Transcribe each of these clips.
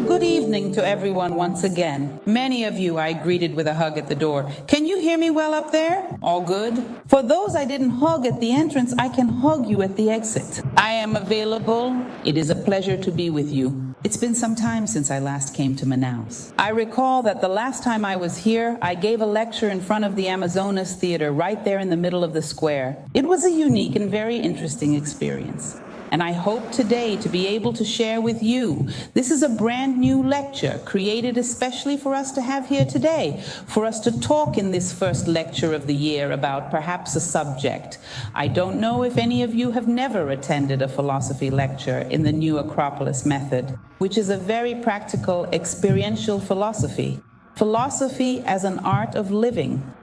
Well, good evening to everyone once again. Many of you I greeted with a hug at the door. Can you hear me well up there? All good? For those I didn't hug at the entrance, I can hug you at the exit. I am available. It is a pleasure to be with you. It's been some time since I last came to Manaus. I recall that the last time I was here, I gave a lecture in front of the Amazonas Theater right there in the middle of the square. It was a unique and very interesting experience. And I hope today to be able to share with you. This is a brand new lecture created especially for us to have here today, for us to talk in this first lecture of the year about perhaps a subject. I don't know if any of you have never attended a philosophy lecture in the new Acropolis method, which is a very practical, experiential philosophy. Philosophy as an art of living.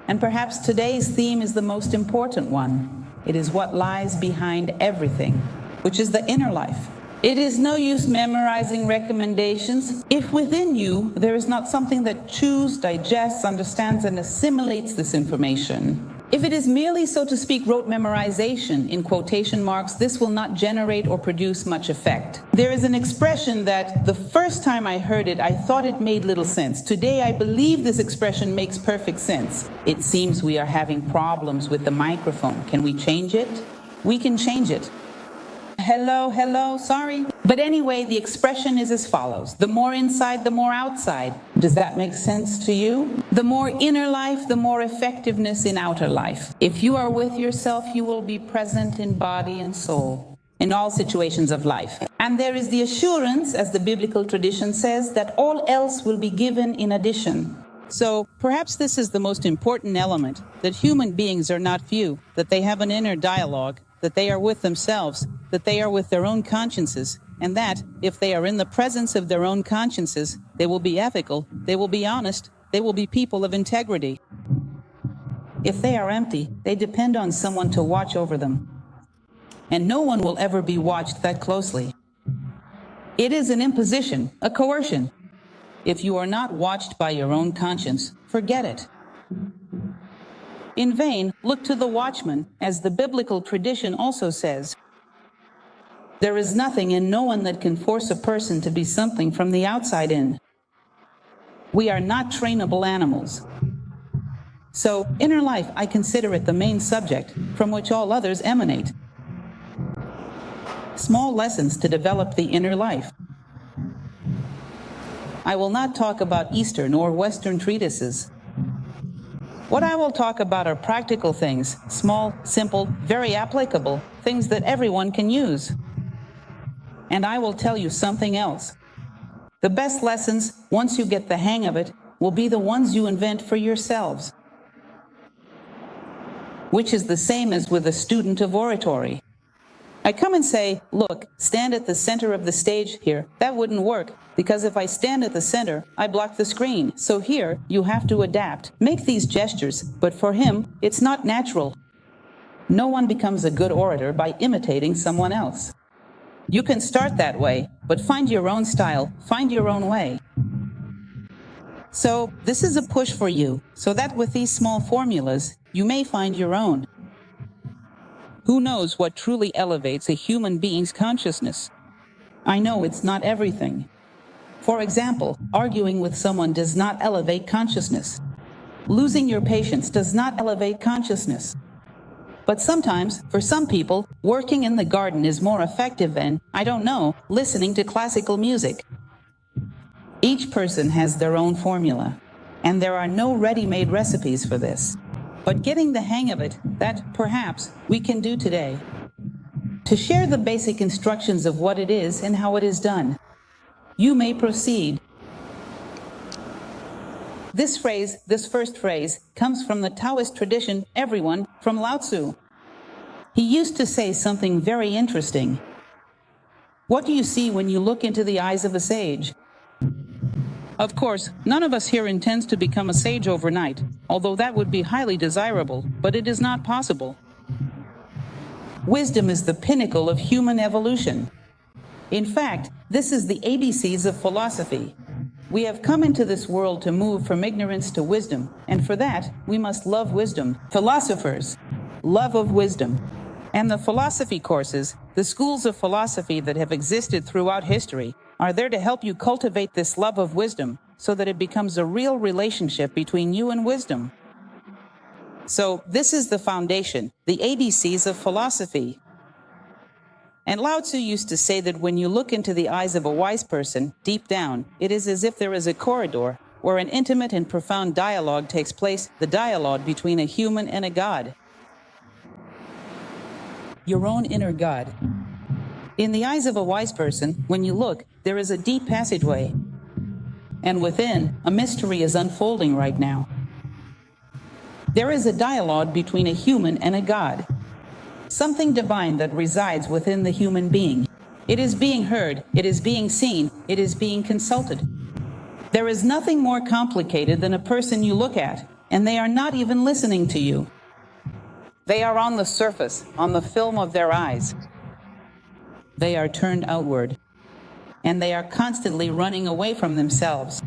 And perhaps today's theme is the most important one. It is what lies behind everything, which is the inner life. It is no use memorizing recommendations if within you there is not something that chews, digests, understands, and assimilates this information. If it is merely, so to speak, rote memorization, in quotation marks, this will not generate or produce much effect. There is an expression that the first time I heard it, I thought it made little sense. Today, I believe this expression makes perfect sense. It seems we are having problems with the microphone. Can we change it? We can change it. Hello, sorry. But anyway, the expression is as follows. The more inside, the more outside. Does that make sense to you? The more inner life, the more effectiveness in outer life. If you are with yourself, you will be present in body and soul, in all situations of life. And there is the assurance, as the biblical tradition says, that all else will be given in addition. So perhaps this is the most important element, that human beings are not few, that they have an inner dialogue, that they are with themselves, that they are with their own consciences, and that, if they are in the presence of their own consciences, they will be ethical, they will be honest, they will be people of integrity. If they are empty, they depend on someone to watch over them. And no one will ever be watched that closely. It is an imposition, a coercion. If you are not watched by your own conscience, forget it. In vain, look to the watchman, as the biblical tradition also says. There is nothing and no one that can force a person to be something from the outside in. We are not trainable animals. So, inner life, I consider it the main subject from which all others emanate. Small lessons to develop the inner life. I will not talk about Eastern or Western treatises. What I will talk about are practical things, small, simple, very applicable, things that everyone can use. And I will tell you something else. The best lessons, once you get the hang of it, will be the ones you invent for yourselves. Which is the same as with a student of oratory. I come and say, look, stand at the center of the stage here. That wouldn't work, because if I stand at the center, I block the screen. So here, you have to adapt. Make these gestures, but for him, it's not natural. No one becomes a good orator by imitating someone else. You can start that way, but find your own style, find your own way. So, this is a push for you, so that with these small formulas, you may find your own. Who knows what truly elevates a human being's consciousness? I know it's not everything. For example, arguing with someone does not elevate consciousness. Losing your patience does not elevate consciousness. But sometimes, for some people, working in the garden is more effective than, I don't know, listening to classical music. Each person has their own formula, and there are no ready-made recipes for this. But getting the hang of it, that, perhaps, we can do today. To share the basic instructions of what it is and how it is done. You may proceed. This first phrase, comes from the Taoist tradition, everyone, from Lao Tzu. He used to say something very interesting. What do you see when you look into the eyes of a sage? Of course, none of us here intends to become a sage overnight, although that would be highly desirable, but it is not possible. Wisdom is the pinnacle of human evolution. In fact, this is the ABCs of philosophy. We have come into this world to move from ignorance to wisdom, and for that, we must love wisdom. Philosophers, love of wisdom. And the philosophy courses, the schools of philosophy that have existed throughout history, are there to help you cultivate this love of wisdom so that it becomes a real relationship between you and wisdom. So this is the foundation, the ABCs of philosophy. And Lao Tzu used to say that when you look into the eyes of a wise person, deep down, it is as if there is a corridor where an intimate and profound dialogue takes place, the dialogue between a human and a god. Your own inner god. In the eyes of a wise person, when you look, there is a deep passageway. And within, a mystery is unfolding right now. There is a dialogue between a human and a god. Something divine that resides within the human being. It is being heard, it is being seen, it is being consulted. There is nothing more complicated than a person you look at, and they are not even listening to you. They are on the surface, on the film of their eyes. They are turned outward, and they are constantly running away from themselves.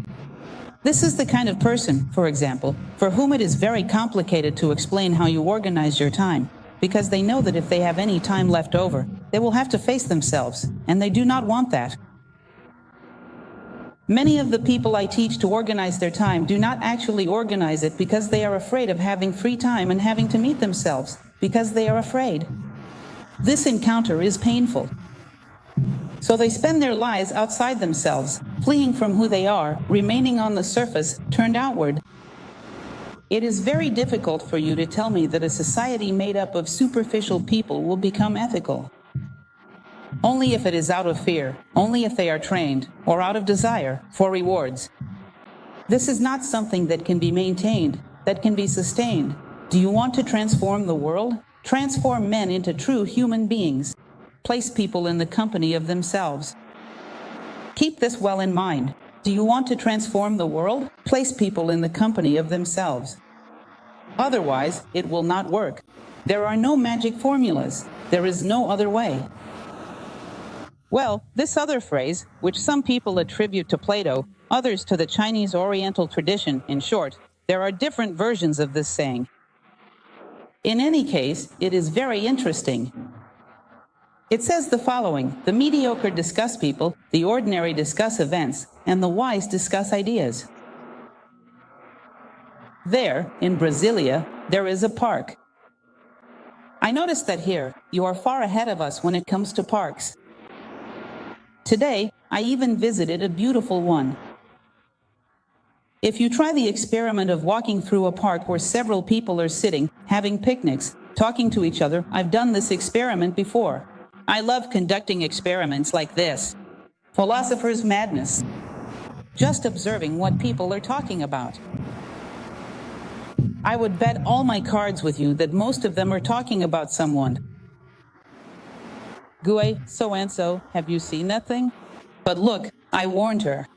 This is the kind of person, for example, for whom it is very complicated to explain how you organize your time, because they know that if they have any time left over, they will have to face themselves, and they do not want that. Many of the people I teach to organize their time do not actually organize it because they are afraid of having free time and having to meet themselves, because they are afraid. This encounter is painful. So they spend their lives outside themselves, fleeing from who they are, remaining on the surface, turned outward. It is very difficult for you to tell me that a society made up of superficial people will become ethical. Only if it is out of fear, only if they are trained, or out of desire, for rewards. This is not something that can be maintained, that can be sustained. Do you want to transform the world? Transform men into true human beings. Place people in the company of themselves. Keep this well in mind. Do you want to transform the world? Place people in the company of themselves. Otherwise, it will not work. There are no magic formulas. There is no other way. Well, this other phrase, which some people attribute to Plato, others to the Chinese Oriental tradition, in short, there are different versions of this saying. In any case, it is very interesting. It says the following: the mediocre discuss people, the ordinary discuss events, and the wise discuss ideas. There, in Brasilia, there is a park. I noticed that here, you are far ahead of us when it comes to parks. Today, I even visited a beautiful one. If you try the experiment of walking through a park where several people are sitting, having picnics, talking to each other, I've done this experiment before. I love conducting experiments like this. Philosopher's madness. Just observing what people are talking about. I would bet all my cards with you that most of them are talking about someone. Gue, so-and-so, have you seen that thing? But look, I warned her.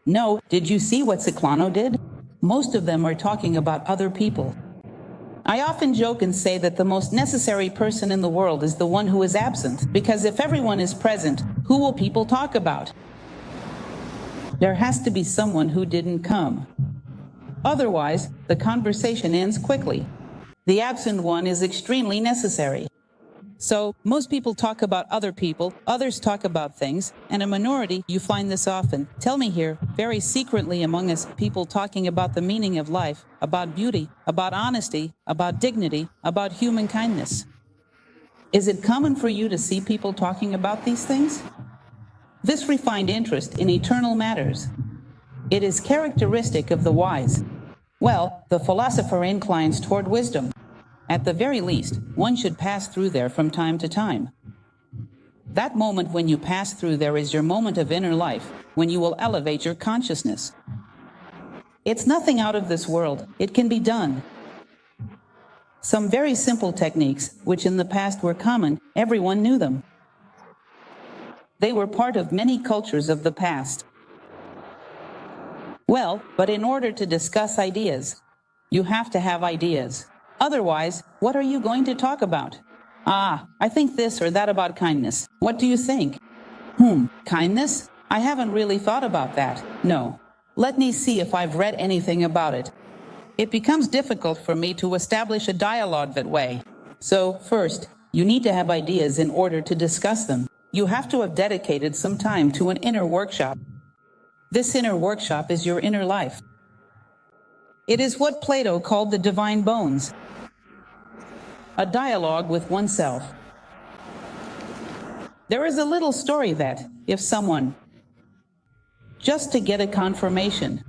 No, did you see what Ciclano did? Most of them are talking about other people. I often joke and say that the most necessary person in the world is the one who is absent, because if everyone is present, who will people talk about? There has to be someone who didn't come. Otherwise, the conversation ends quickly. The absent one is extremely necessary. So, most people talk about other people, others talk about things, and a minority, you find this often. Tell me here, very secretly among us, people talking about the meaning of life, about beauty, about honesty, about dignity, about human kindness. Is it common for you to see people talking about these things? This refined interest in eternal matters. It is characteristic of the wise. Well, the philosopher inclines toward wisdom. At the very least, one should pass through there from time to time. That moment when you pass through there is your moment of inner life, when you will elevate your consciousness. It's nothing out of this world. It can be done. Some very simple techniques, which in the past were common, everyone knew them. They were part of many cultures of the past. Well, but in order to discuss ideas, you have to have ideas. Otherwise, what are you going to talk about? I think this or that about kindness. What do you think? Kindness? I haven't really thought about that. No. Let me see if I've read anything about it. It becomes difficult for me to establish a dialogue that way. So, first, you need to have ideas in order to discuss them. You have to have dedicated some time to an inner workshop. This inner workshop is your inner life. It is what Plato called the divine bones, a dialogue with oneself. There is a little story that, if someone, just to get a confirmation,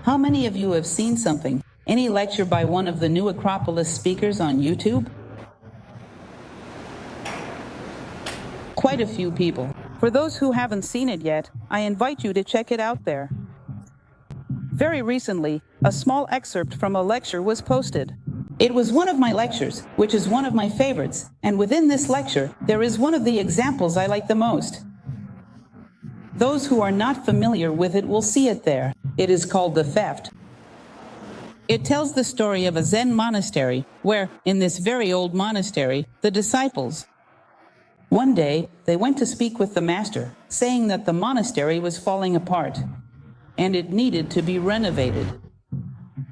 how many of you have seen something, any lecture by one of the new Acropolis speakers on YouTube? Quite a few people. For those who haven't seen it yet, I invite you to check it out there. Very recently, a small excerpt from a lecture was posted. It was one of my lectures, which is one of my favorites, and within this lecture, there is one of the examples I like the most. Those who are not familiar with it will see it there. It is called The Theft. It tells the story of a Zen monastery, where, in this very old monastery, the disciples, one day, they went to speak with the master, saying that the monastery was falling apart, and it needed to be renovated.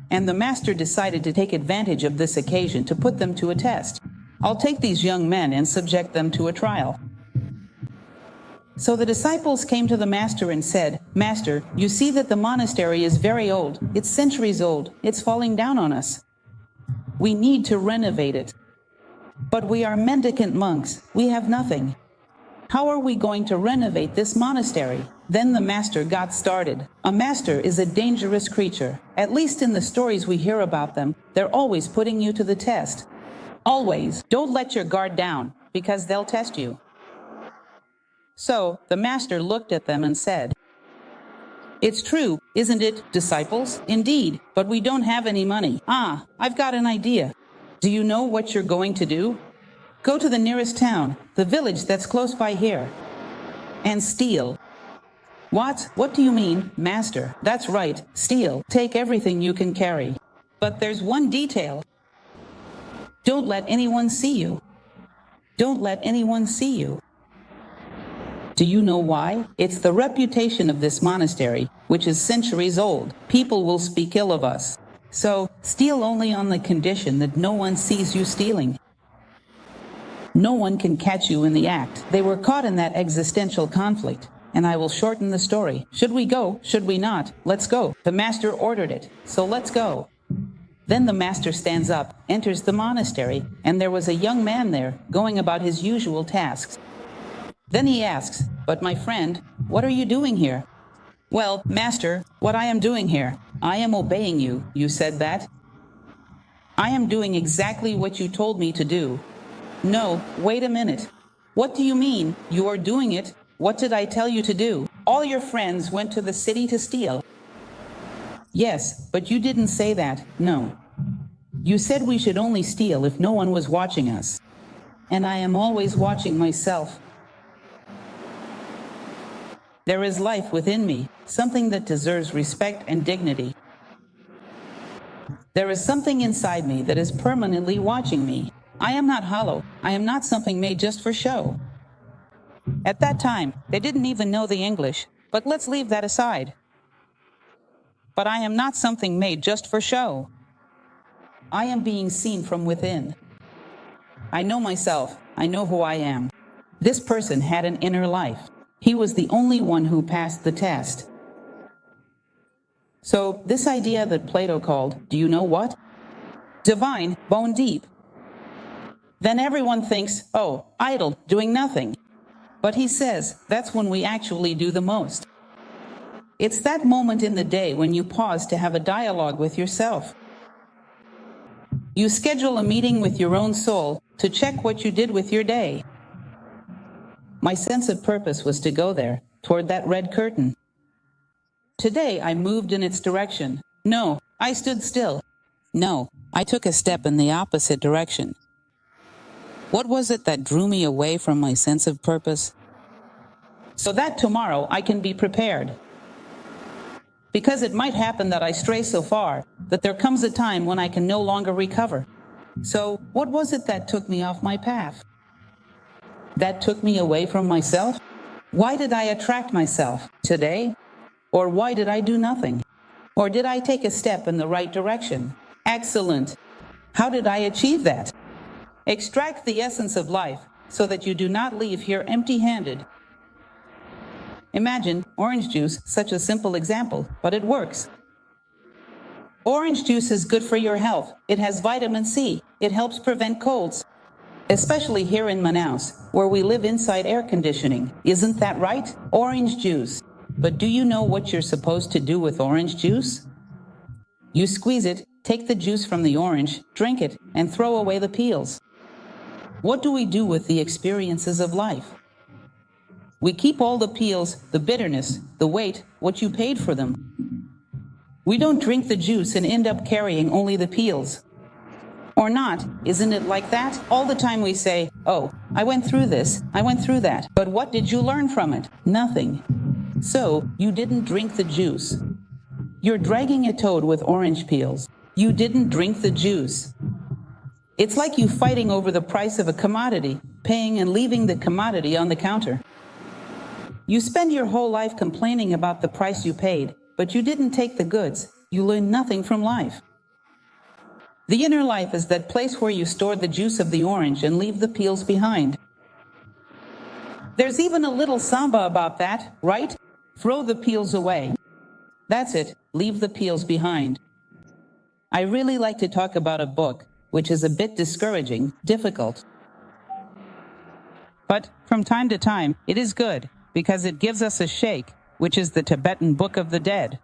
And the master decided to take advantage of this occasion to put them to a test. I'll take these young men and subject them to a trial. So the disciples came to the master and said, "Master, you see that the monastery is very old. It's centuries old. It's falling down on us. We need to renovate it. But we are mendicant monks. We have nothing. How are we going to renovate this monastery?" Then the master got started. A master is a dangerous creature. At least in the stories we hear about them, they're always putting you to the test. Always. Don't let your guard down, because they'll test you. So the master looked at them and said, "It's true, isn't it, disciples? Indeed, but we don't have any money. I've got an idea. Do you know what you're going to do? Go to the nearest town, the village that's close by here, and steal." "What? What do you mean, master?" "That's right, steal. Take everything you can carry. But there's one detail. Don't let anyone see you. Don't let anyone see you." Do you know why? It's the reputation of this monastery, which is centuries old. People will speak ill of us. So, steal only on the condition that no one sees you stealing. No one can catch you in the act. They were caught in that existential conflict, and I will shorten the story. Should we go? Should we not? Let's go. The master ordered it, so let's go. Then the master stands up, enters the monastery, and there was a young man there, going about his usual tasks. Then he asks, "But my friend, what are you doing here?" "Well, master, what I am doing here, I am obeying you. You said that. I am doing exactly what you told me to do." "No, wait a minute. What do you mean? You are doing it. What did I tell you to do? All your friends went to the city to steal." "Yes, but you didn't say that. No. You said we should only steal if no one was watching us. And I am always watching myself. There is life within me, something that deserves respect and dignity. There is something inside me that is permanently watching me. I am not hollow. I am not something made just for show." At that time, they didn't even know the English, but let's leave that aside. But I am not something made just for show. I am being seen from within. I know myself. I know who I am. This person had an inner life. He was the only one who passed the test. So this idea that Plato called, do you know what? Divine, bone deep. Then everyone thinks, oh, idle, doing nothing. But he says that's when we actually do the most. It's that moment in the day when you pause to have a dialogue with yourself. You schedule a meeting with your own soul to check what you did with your day. My sense of purpose was to go there, toward that red curtain. Today I moved in its direction. No, I stood still. No, I took a step in the opposite direction. What was it that drew me away from my sense of purpose? So that tomorrow I can be prepared. Because it might happen that I stray so far that there comes a time when I can no longer recover. So what was it that took me off my path? That took me away from myself? Why did I attract myself today? Or why did I do nothing? Or did I take a step in the right direction? Excellent. How did I achieve that? Extract the essence of life, so that you do not leave here empty-handed. Imagine orange juice, such a simple example, but it works. Orange juice is good for your health. It has vitamin C. It helps prevent colds, especially here in Manaus, where we live inside air conditioning. Isn't that right? Orange juice. But do you know what you're supposed to do with orange juice? You squeeze it, take the juice from the orange, drink it, and throw away the peels. What do we do with the experiences of life? We keep all the peels, the bitterness, the weight, what you paid for them. We don't drink the juice and end up carrying only the peels. Or not, isn't it like that? All the time we say, oh, I went through this, I went through that. But what did you learn from it? Nothing. So, you didn't drink the juice. You're dragging a toad with orange peels. You didn't drink the juice. It's like you fighting over the price of a commodity, paying and leaving the commodity on the counter. You spend your whole life complaining about the price you paid, but you didn't take the goods. You learn nothing from life. The inner life is that place where you store the juice of the orange and leave the peels behind. There's even a little samba about that, right? Throw the peels away. That's it, leave the peels behind. I really like to talk about a book, which is a bit discouraging, difficult. But from time to time, it is good, because it gives us a shake, which is the Tibetan Book of the Dead.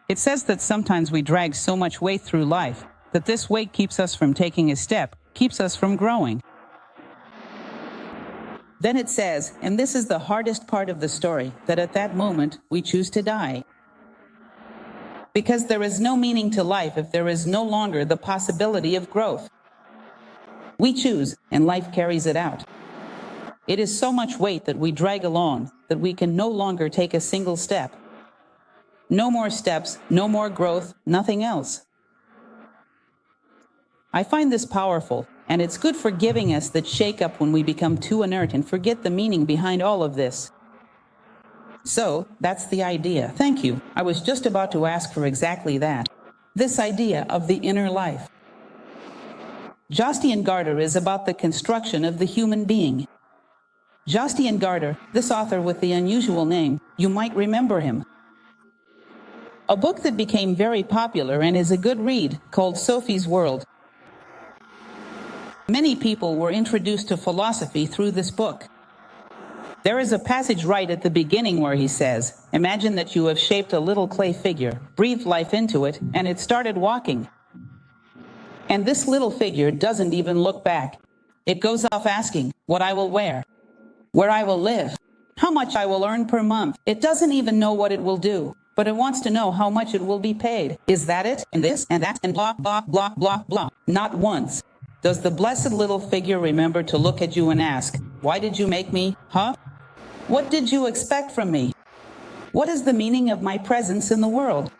It says that sometimes we drag so much weight through life, that this weight keeps us from taking a step, keeps us from growing. Then it says, and this is the hardest part of the story, that at that moment, we choose to die. Because there is no meaning to life if there is no longer the possibility of growth. We choose, and life carries it out. It is so much weight that we drag along, that we can no longer take a single step. No more steps, no more growth, nothing else. I find this powerful, and it's good for giving us that shake-up when we become too inert and forget the meaning behind all of this. So, that's the idea. Thank you. I was just about to ask for exactly that. This idea of the inner life. Jostian Garter is about the construction of the human being. Jostian Garter, this author with the unusual name, you might remember him. A book that became very popular and is a good read, called Sophie's World. Many people were introduced to philosophy through this book. There is a passage right at the beginning where he says, imagine that you have shaped a little clay figure, breathed life into it, and it started walking. And this little figure doesn't even look back. It goes off asking, what I will wear, where I will live, how much I will earn per month. It doesn't even know what it will do, but it wants to know how much it will be paid. Is that it? And this, and that, and blah, blah, blah, blah, blah. Not once does the blessed little figure remember to look at you and ask, why did you make me, huh? What did you expect from me? What is the meaning of my presence in the world?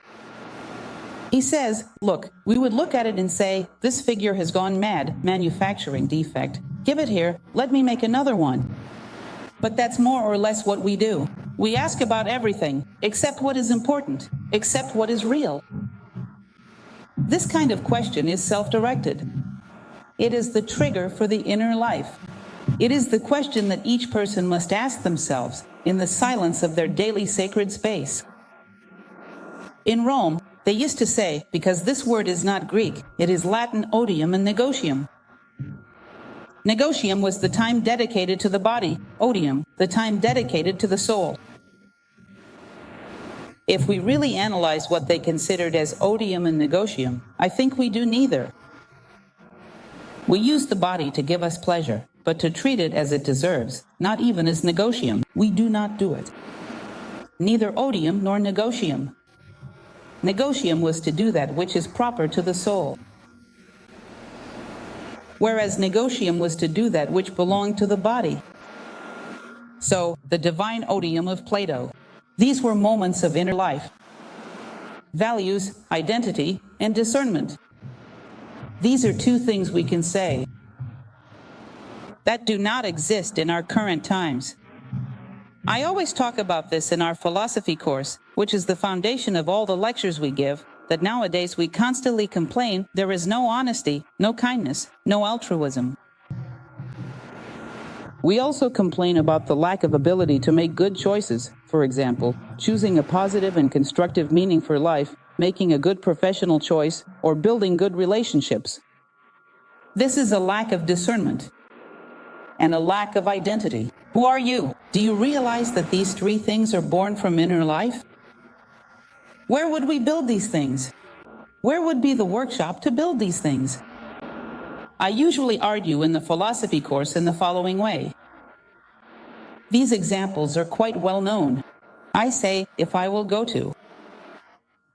He says, look, we would look at it and say, this figure has gone mad, manufacturing defect. Give it here, let me make another one. But that's more or less what we do. We ask about everything, except what is important, except what is real. This kind of question is self-directed. It is the trigger for the inner life. It is the question that each person must ask themselves in the silence of their daily sacred space. In Rome, they used to say, because this word is not Greek, it is Latin odium and negotium. Negotium was the time dedicated to the body, odium, the time dedicated to the soul. If we really analyze what they considered as odium and negotium, I think we do neither. We use the body to give us pleasure, but to treat it as it deserves, not even as negotium, we do not do it. Neither odium nor negotium. Negotium was to do that which is proper to the soul, whereas negotium was to do that which belonged to the body. So, the divine odium of Plato. These were moments of inner life. Values, identity, and discernment. These are two things we can say that do not exist in our current times. I always talk about this in our philosophy course, which is the foundation of all the lectures we give, that nowadays we constantly complain there is no honesty, no kindness, no altruism. We also complain about the lack of ability to make good choices. For example, choosing a positive and constructive meaning for life, making a good professional choice, or building good relationships. This is a lack of discernment and a lack of identity. Who are you? Do you realize that these three things are born from inner life? Where would we build these things? Where would be the workshop to build these things? I usually argue in the philosophy course in the following way. These examples are quite well known. I say, if I will go to.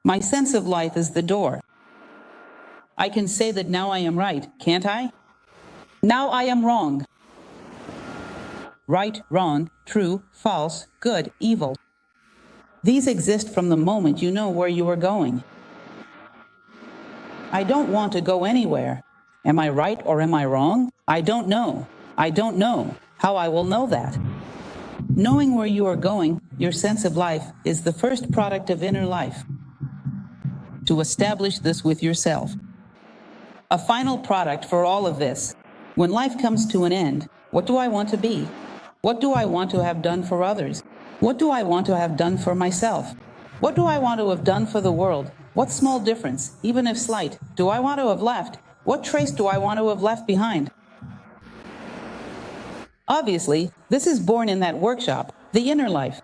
My sense of life is the door. I can say that now I am right, can't I? Now I am wrong. Right, wrong, true, false, good, evil. These exist from the moment you know where you are going. I don't want to go anywhere. Am I right or am I wrong? I don't know. I don't know how I will know that. Knowing where you are going, your sense of life, is the first product of inner life. To establish this with yourself. A final product for all of this. When life comes to an end, what do I want to be? What do I want to have done for others? What do I want to have done for myself? What do I want to have done for the world? What small difference, even if slight, do I want to have left? What trace do I want to have left behind? Obviously, this is born in that workshop, the inner life.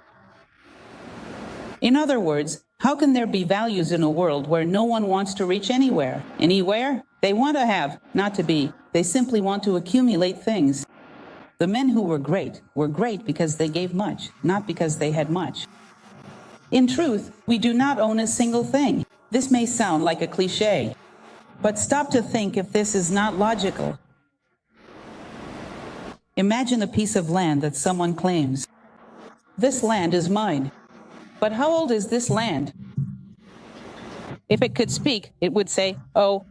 In other words, how can there be values in a world where no one wants to reach anywhere? Anywhere? They want to have, not to be. They simply want to accumulate things. The men who were great because they gave much, not because they had much. In truth, we do not own a single thing. This may sound like a cliché, but stop to think if this is not logical. Imagine a piece of land that someone claims. This land is mine. But how old is this land? If it could speak, it would say, oh,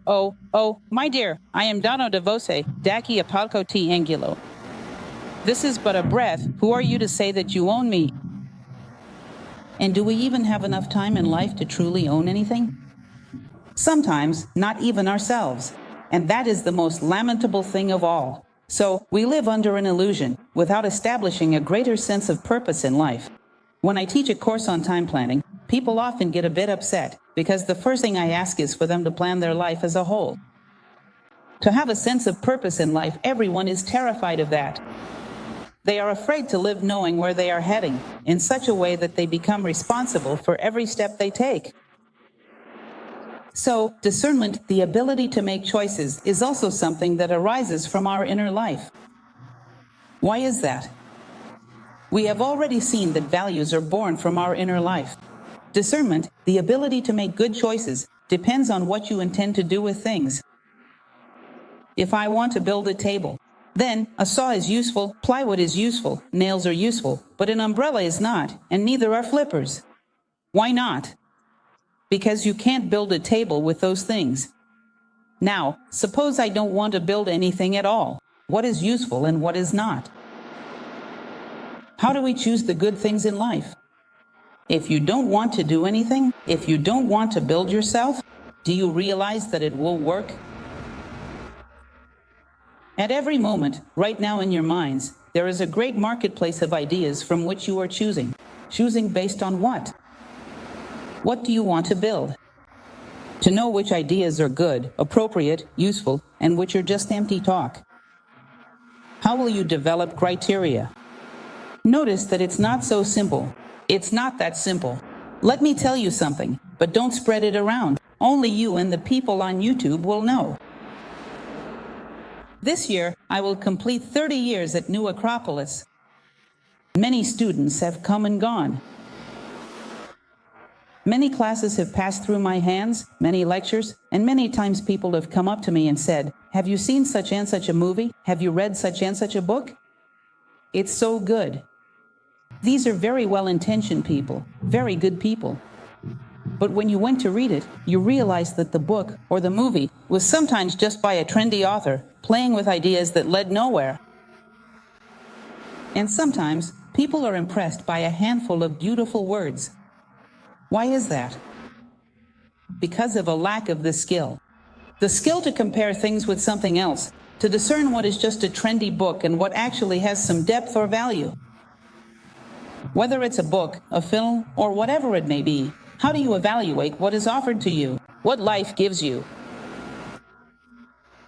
my dear, I am Dono de Voce, Daki Apalco T Angulo. This is but a breath. Who are you to say that you own me? And do we even have enough time in life to truly own anything? Sometimes, not even ourselves. And that is the most lamentable thing of all. So, we live under an illusion, without establishing a greater sense of purpose in life. When I teach a course on time planning, people often get a bit upset, because the first thing I ask is for them to plan their life as a whole. To have a sense of purpose in life, everyone is terrified of that. They are afraid to live knowing where they are heading, in such a way that they become responsible for every step they take. So, discernment, the ability to make choices, is also something that arises from our inner life. Why is that? We have already seen that values are born from our inner life. Discernment, the ability to make good choices, depends on what you intend to do with things. If I want to build a table, then a saw is useful, plywood is useful, nails are useful, but an umbrella is not, and neither are flippers. Why not? Because you can't build a table with those things. Now, suppose I don't want to build anything at all. What is useful and what is not? How do we choose the good things in life? If you don't want to do anything, if you don't want to build yourself, do you realize that it will work? At every moment, right now in your minds, there is a great marketplace of ideas from which you are choosing. Choosing based on what? What do you want to build? To know which ideas are good, appropriate, useful, and which are just empty talk. How will you develop criteria? Notice that it's not so simple. It's not that simple. Let me tell you something, but don't spread it around. Only you and the people on YouTube will know. This year, I will complete 30 years at New Acropolis. Many students have come and gone. Many classes have passed through my hands, many lectures, and many times people have come up to me and said, "Have you seen such and such a movie? Have you read such and such a book? It's so good." These are very well-intentioned people, very good people. But when you went to read it, you realized that the book or the movie was sometimes just by a trendy author, playing with ideas that led nowhere. And sometimes people are impressed by a handful of beautiful words. Why is that? Because of a lack of the skill. The skill to compare things with something else, To discern what is just a trendy book and what actually has some depth or value. Whether it's a book, a film, or whatever it may be, how do you evaluate what is offered to you, what life gives you?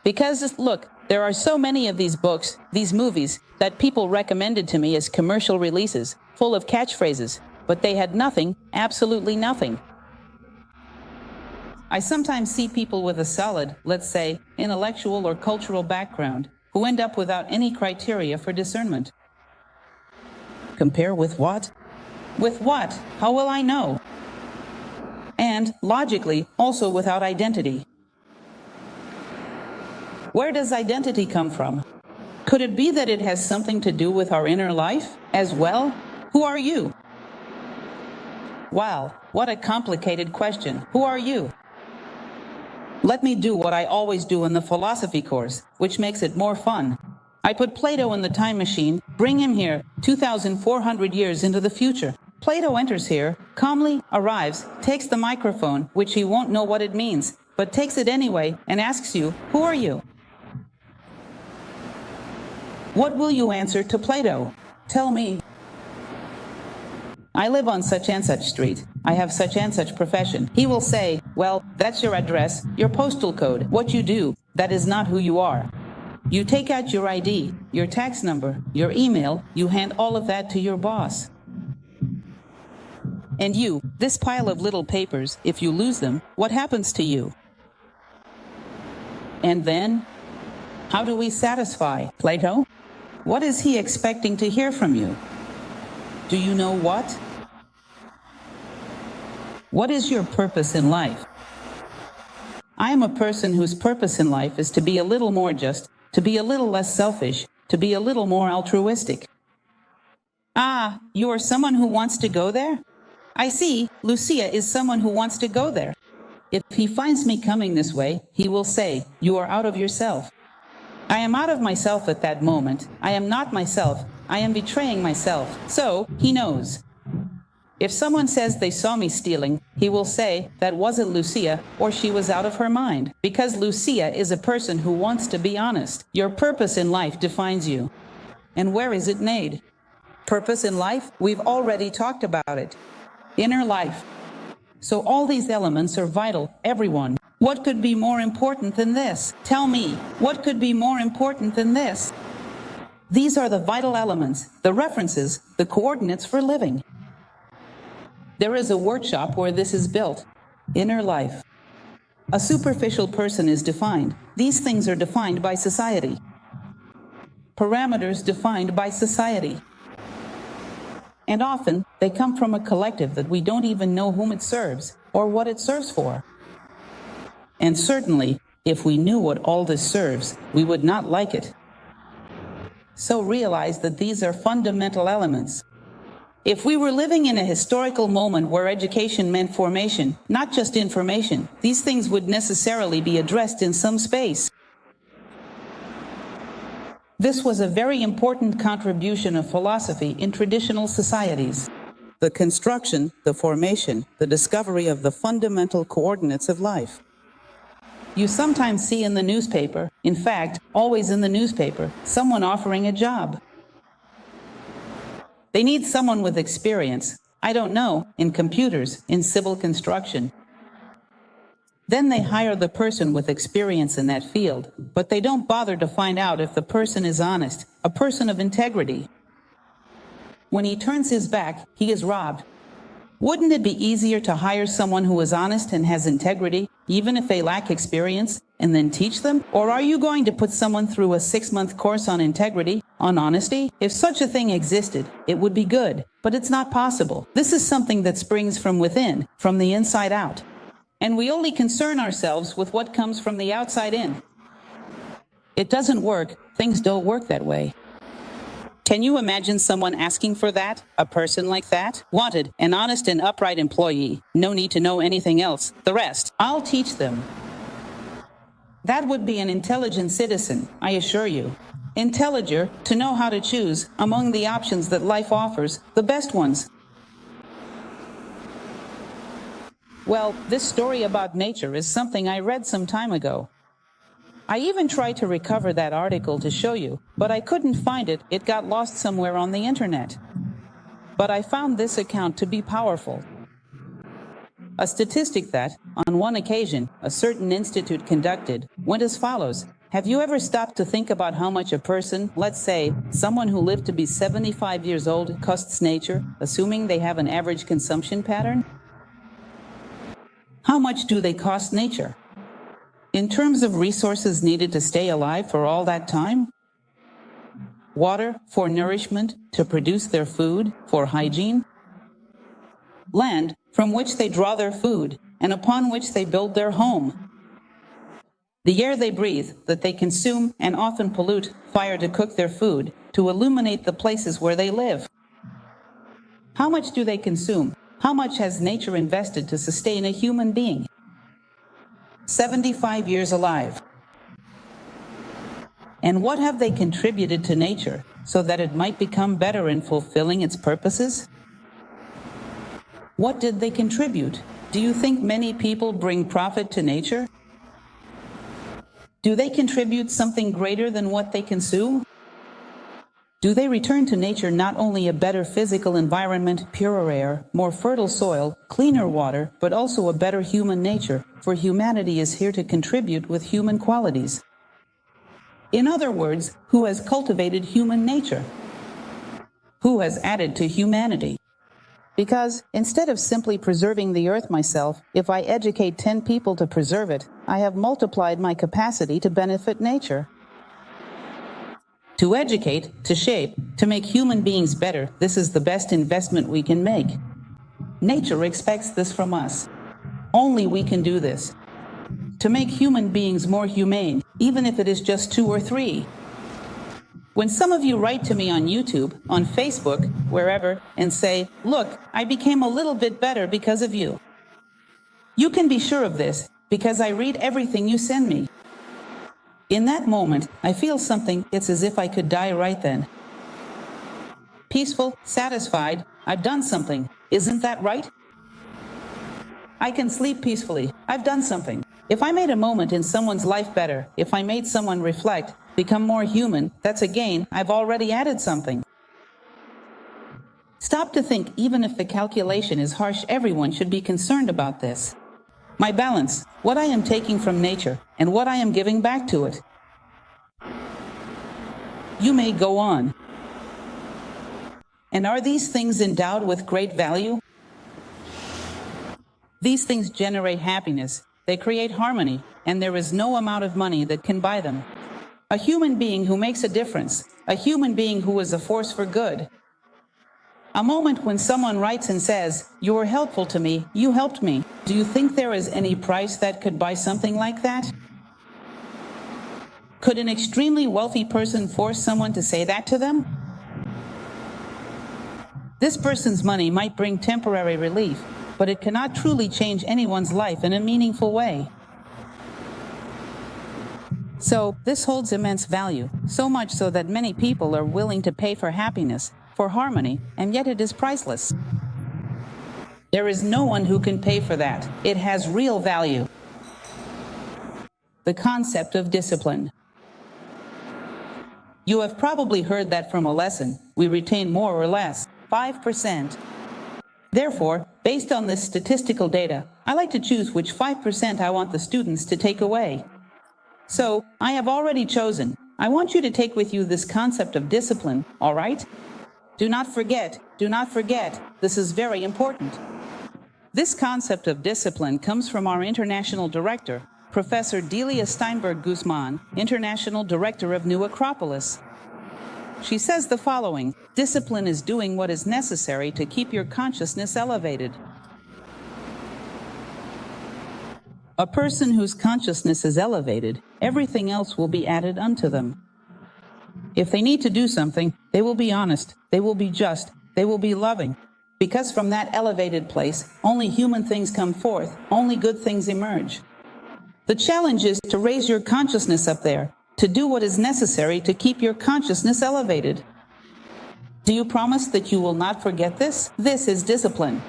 Because, look, there are so many of these books, these movies, that people recommended to me as commercial releases, full of catchphrases, but they had nothing, absolutely nothing. I sometimes see people with a solid, let's say, intellectual or cultural background, who end up without any criteria for discernment. Compare with what? With what? How will I know? And, logically, also without identity. Where does identity come from? Could it be that it has something to do with our inner life as well? Who are you? Wow, what a complicated question. Who are you? Let me do what I always do in the philosophy course, which makes it more fun. I put Plato in the time machine, bring him here 2,400 years into the future. Plato enters here, calmly arrives, takes the microphone, which he won't know what it means, but takes it anyway and asks you, who are you? What will you answer to Plato? Tell me. I live on such and such street. I have such and such profession. He will say, well, that's your address, your postal code, what you do. That is not who you are. You take out your ID, your tax number, your email, you hand all of that to your boss. And you, this pile of little papers, if you lose them, what happens to you? And then, how do we satisfy Plato? What is he expecting to hear from you? Do you know what? What is your purpose in life? I am a person whose purpose in life is to be a little more just, to be a little less selfish, to be a little more altruistic. Ah, you are someone who wants to go there? I see, Lucia is someone who wants to go there. If he finds me coming this way, he will say, you are out of yourself. I am out of myself at that moment. I am not myself. I am betraying myself. So, he knows. If someone says they saw me stealing, he will say that wasn't Lucia or she was out of her mind. Because Lucia is a person who wants to be honest. Your purpose in life defines you. And where is it made? Purpose in life? We've already talked about it. Inner life. So all these elements are vital, everyone. What could be more important than this? Tell me, what could be more important than this? These are the vital elements, the references, the coordinates for living. There is a workshop where this is built. Inner life. A superficial person is defined. These things are defined by society. Parameters defined by society. And often, they come from a collective that we don't even know whom it serves or what it serves for. And certainly, if we knew what all this serves, we would not like it. So realize that these are fundamental elements. If we were living in a historical moment where education meant formation, not just information, these things would necessarily be addressed in some space. This was a very important contribution of philosophy in traditional societies. The construction, the formation, the discovery of the fundamental coordinates of life. You sometimes see in the newspaper, in fact, always in the newspaper, someone offering a job. They need someone with experience, I don't know, in computers, in civil construction. Then they hire the person with experience in that field, but they don't bother to find out if the person is honest, a person of integrity. When he turns his back, he is robbed. Wouldn't it be easier to hire someone who is honest and has integrity, even if they lack experience, and then teach them? Or are you going to put someone through a 6-month course on integrity, on honesty? If such a thing existed, it would be good, but it's not possible. This is something that springs from within, from the inside out. And we only concern ourselves with what comes from the outside in. It doesn't work. Things don't work that way. Can you imagine someone asking for that? A person like that? Wanted, an honest and upright employee. No need to know anything else. The rest, I'll teach them. That would be an intelligent citizen, I assure you. Intelliger, to know how to choose, among the options that life offers, the best ones. Well, this story about nature is something I read some time ago. I even tried to recover that article to show you, but I couldn't find it. It got lost somewhere on the internet. But I found this account to be powerful. A statistic that, on one occasion, a certain institute conducted went as follows. Have you ever stopped to think about how much a person, let's say, someone who lived to be 75 years old, costs nature, assuming they have an average consumption pattern? How much do they cost nature? In terms of resources needed to stay alive for all that time? Water for nourishment, to produce their food, for hygiene? Land from which they draw their food, and upon which they build their home. The air they breathe, that they consume and often pollute, fire to cook their food, to illuminate the places where they live. How much do they consume? How much has nature invested to sustain a human being? 75 years alive. And what have they contributed to nature so that it might become better in fulfilling its purposes? What did they contribute? Do you think many people bring profit to nature? Do they contribute something greater than what they consume? Do they return to nature not only a better physical environment, purer air, more fertile soil, cleaner water, but also a better human nature, for humanity is here to contribute with human qualities? In other words, who has cultivated human nature? Who has added to humanity? Because instead of simply preserving the earth myself, if I educate 10 people to preserve it, I have multiplied my capacity to benefit nature. To educate, to shape, to make human beings better, this is the best investment we can make. Nature expects this from us. Only we can do this. To make human beings more humane, even if it is just 2 or 3. When some of you write to me on YouTube, on Facebook, wherever, and say, look, I became a little bit better because of you. You can be sure of this, because I read everything you send me. In that moment, I feel something. It's as if I could die right then. Peaceful, satisfied, I've done something. Isn't that right? I can sleep peacefully. I've done something. If I made a moment in someone's life better, if I made someone reflect, become more human, that's a gain. I've already added something. Stop to think, even if the calculation is harsh, everyone should be concerned about this. My balance, what I am taking from nature, and what I am giving back to it. You may go on. And are these things endowed with great value? These things generate happiness, they create harmony, and there is no amount of money that can buy them. A human being who makes a difference, a human being who is a force for good. A moment when someone writes and says, you were helpful to me, you helped me. Do you think there is any price that could buy something like that? Could an extremely wealthy person force someone to say that to them? This person's money might bring temporary relief, but it cannot truly change anyone's life in a meaningful way. So, this holds immense value, so much so that many people are willing to pay for happiness, for harmony, and yet it is priceless. There is no one who can pay for that. It has real value. The concept of discipline. You have probably heard that from a lesson. We retain more or less, 5%. Therefore, based on this statistical data, I like to choose which 5% I want the students to take away. So, I have already chosen. I want you to take with you this concept of discipline, all right? Do not forget, this is very important. This concept of discipline comes from our international director, Professor Delia Steinberg Guzman, International Director of New Acropolis. She says the following: discipline is doing what is necessary to keep your consciousness elevated. A person whose consciousness is elevated, everything else will be added unto them. If they need to do something, they will be honest, they will be just, they will be loving. Because from that elevated place, only human things come forth, only good things emerge. The challenge is to raise your consciousness up there, to do what is necessary to keep your consciousness elevated. Do you promise that you will not forget this? This is discipline.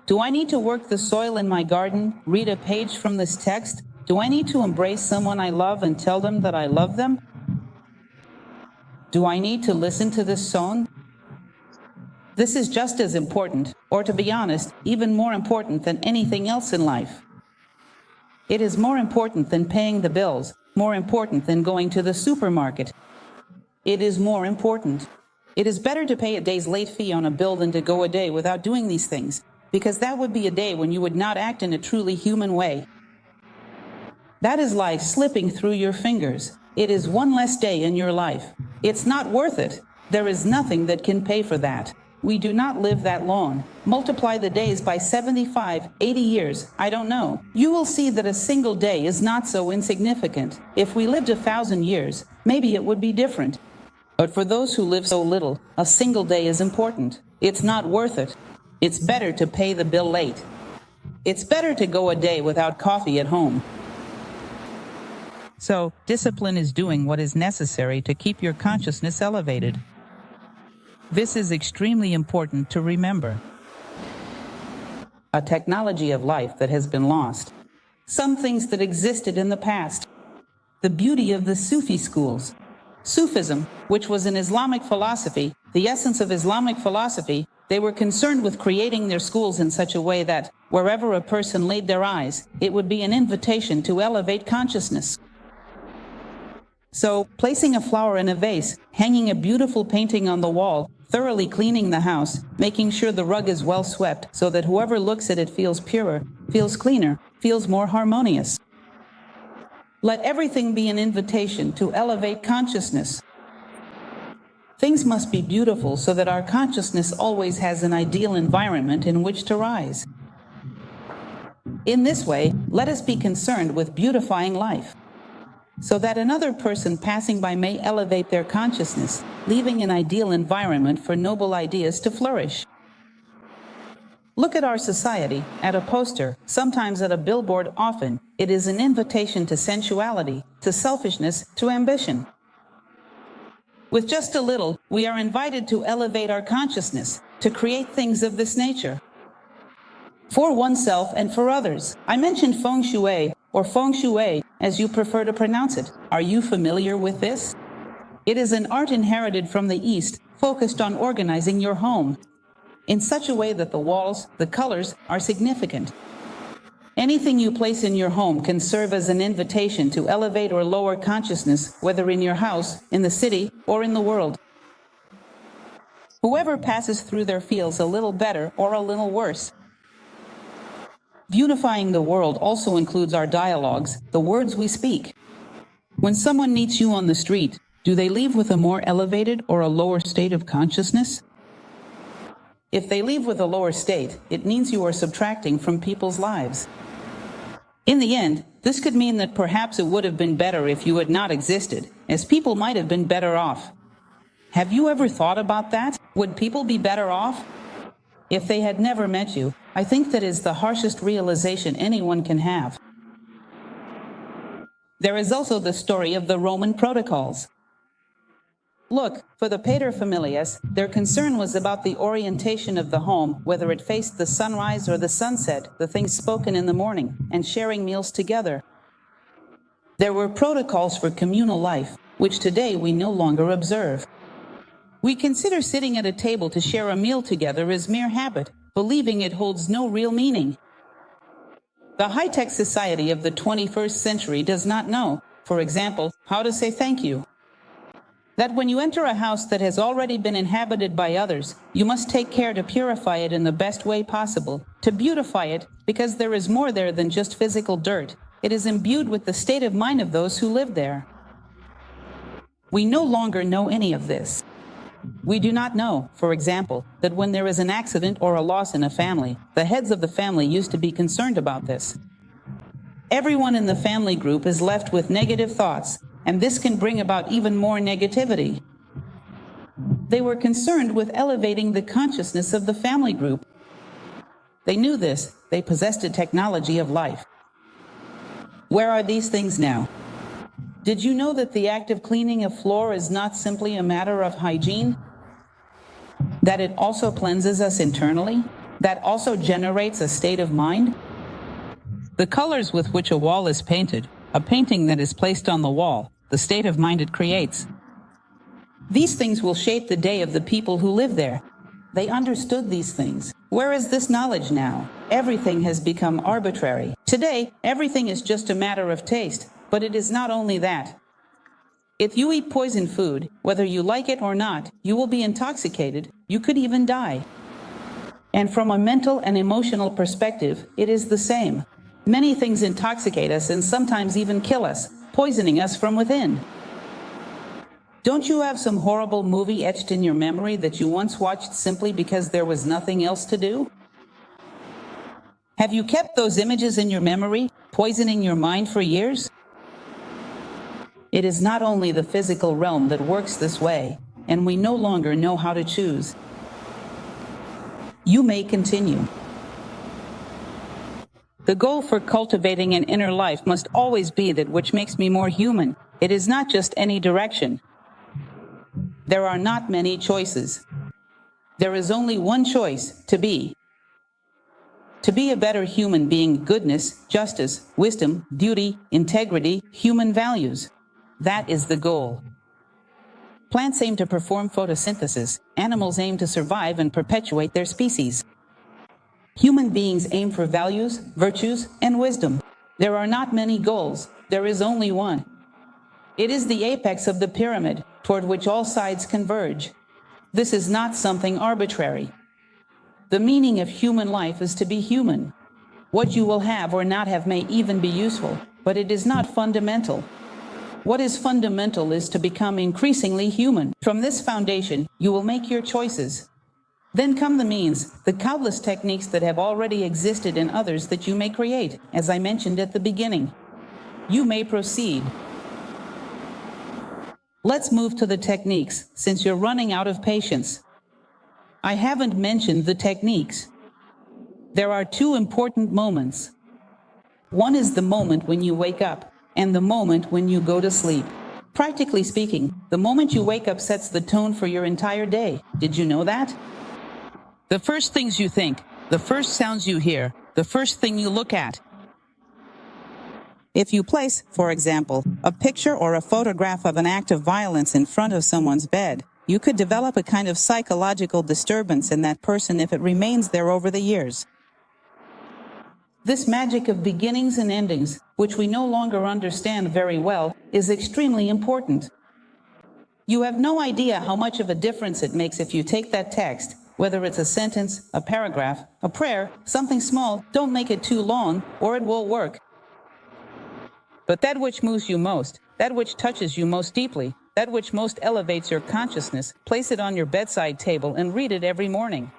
Do I need to work the soil in my garden, read a page from this text, Do I need to embrace someone I love and tell them that I love them? Do I need to listen to this song? This is just as important, or to be honest, even more important than anything else in life. It is more important than paying the bills, more important than going to the supermarket. It is more important. It is better to pay a day's late fee on a bill than to go a day without doing these things, because that would be a day when you would not act in a truly human way. That is life slipping through your fingers. It is one less day in your life. It's not worth it. There is nothing that can pay for that. We do not live that long. Multiply the days by 75, 80 years, I don't know. You will see that a single day is not so insignificant. If we lived 1,000 years, maybe it would be different. But for those who live so little, a single day is important. It's not worth it. It's better to pay the bill late. It's better to go a day without coffee at home. So, discipline is doing what is necessary to keep your consciousness elevated. This is extremely important to remember. A technology of life that has been lost. Some things that existed in the past. The beauty of the Sufi schools. Sufism, which was an Islamic philosophy, the essence of Islamic philosophy, they were concerned with creating their schools in such a way that, wherever a person laid their eyes, it would be an invitation to elevate consciousness. So, placing a flower in a vase, hanging a beautiful painting on the wall, thoroughly cleaning the house, making sure the rug is well swept so that whoever looks at it feels purer, feels cleaner, feels more harmonious. Let everything be an invitation to elevate consciousness. Things must be beautiful so that our consciousness always has an ideal environment in which to rise. In this way, let us be concerned with beautifying life, so that another person passing by may elevate their consciousness, leaving an ideal environment for noble ideas to flourish. Look at our society, at a poster, sometimes at a billboard often. It is an invitation to sensuality, to selfishness, to ambition. With just a little, we are invited to elevate our consciousness, to create things of this nature. For oneself and for others. I mentioned feng shui, or feng shui, as you prefer to pronounce it. Are you familiar with this? It is an art inherited from the East, focused on organizing your home in such a way that the walls, the colors, are significant. Anything you place in your home can serve as an invitation to elevate or lower consciousness, whether in your house, in the city, or in the world. Whoever passes through there feels a little better or a little worse. Beautifying the world also includes our dialogues, the words we speak. When someone meets you on the street, do they leave with a more elevated or a lower state of consciousness? If they leave with a lower state, it means you are subtracting from people's lives. In the end, this could mean that perhaps it would have been better if you had not existed, as people might have been better off. Have you ever thought about that? Would people be better off if they had never met you? I think that is the harshest realization anyone can have. There is also the story of the Roman protocols. Look, for the paterfamilias, their concern was about the orientation of the home, whether it faced the sunrise or the sunset, the things spoken in the morning, and sharing meals together. There were protocols for communal life, which today we no longer observe. We consider sitting at a table to share a meal together as mere habit, believing it holds no real meaning. The high-tech society of the 21st century does not know, for example, how to say thank you. That when you enter a house that has already been inhabited by others, you must take care to purify it in the best way possible, to beautify it, because there is more there than just physical dirt. It is imbued with the state of mind of those who live there. We no longer know any of this. We do not know, for example, that when there is an accident or a loss in a family, the heads of the family used to be concerned about this. Everyone in the family group is left with negative thoughts, and this can bring about even more negativity. They were concerned with elevating the consciousness of the family group. They knew this. They possessed a technology of life. Where are these things now? Did you know that the act of cleaning a floor is not simply a matter of hygiene? That it also cleanses us internally? That also generates a state of mind? The colors with which a wall is painted, a painting that is placed on the wall, the state of mind it creates. These things will shape the day of the people who live there. They understood these things. Where is this knowledge now? Everything has become arbitrary. Today, everything is just a matter of taste, but it is not only that. If you eat poisoned food, whether you like it or not, you will be intoxicated. You could even die. And from a mental and emotional perspective, it is the same. Many things intoxicate us and sometimes even kill us, poisoning us from within. Don't you have some horrible movie etched in your memory that you once watched simply because there was nothing else to do? Have you kept those images in your memory, poisoning your mind for years? It is not only the physical realm that works this way, and we no longer know how to choose. You may continue. The goal for cultivating an inner life must always be that which makes me more human. It is not just any direction. There are not many choices. There is only one choice, to be. To be a better human being, goodness, justice, wisdom, beauty, integrity, human values. That is the goal. Plants aim to perform photosynthesis. Animals aim to survive and perpetuate their species. Human beings aim for values, virtues, and wisdom. There are not many goals. There is only one. It is the apex of the pyramid, toward which all sides converge. This is not something arbitrary. The meaning of human life is to be human. What you will have or not have may even be useful, but it is not fundamental. What is fundamental is to become increasingly human. From this foundation, you will make your choices. Then come the means, the countless techniques that have already existed in others that you may create, as I mentioned at the beginning. You may proceed. Let's move to the techniques, since you're running out of patience. I haven't mentioned the techniques. There are two important moments. One is the moment when you wake up, and the moment when you go to sleep. Practically speaking, the moment you wake up sets the tone for your entire day. Did you know that? The first things you think, the first sounds you hear, the first thing you look at. If you place, for example, a picture or a photograph of an act of violence in front of someone's bed, you could develop a kind of psychological disturbance in that person if it remains there over the years. This magic of beginnings and endings, which we no longer understand very well, is extremely important. You have no idea how much of a difference it makes if you take that text, whether it's a sentence, a paragraph, a prayer, something small, don't make it too long, or it will work. But that which moves you most, that which touches you most deeply, that which most elevates your consciousness, place it on your bedside table and read it every morning.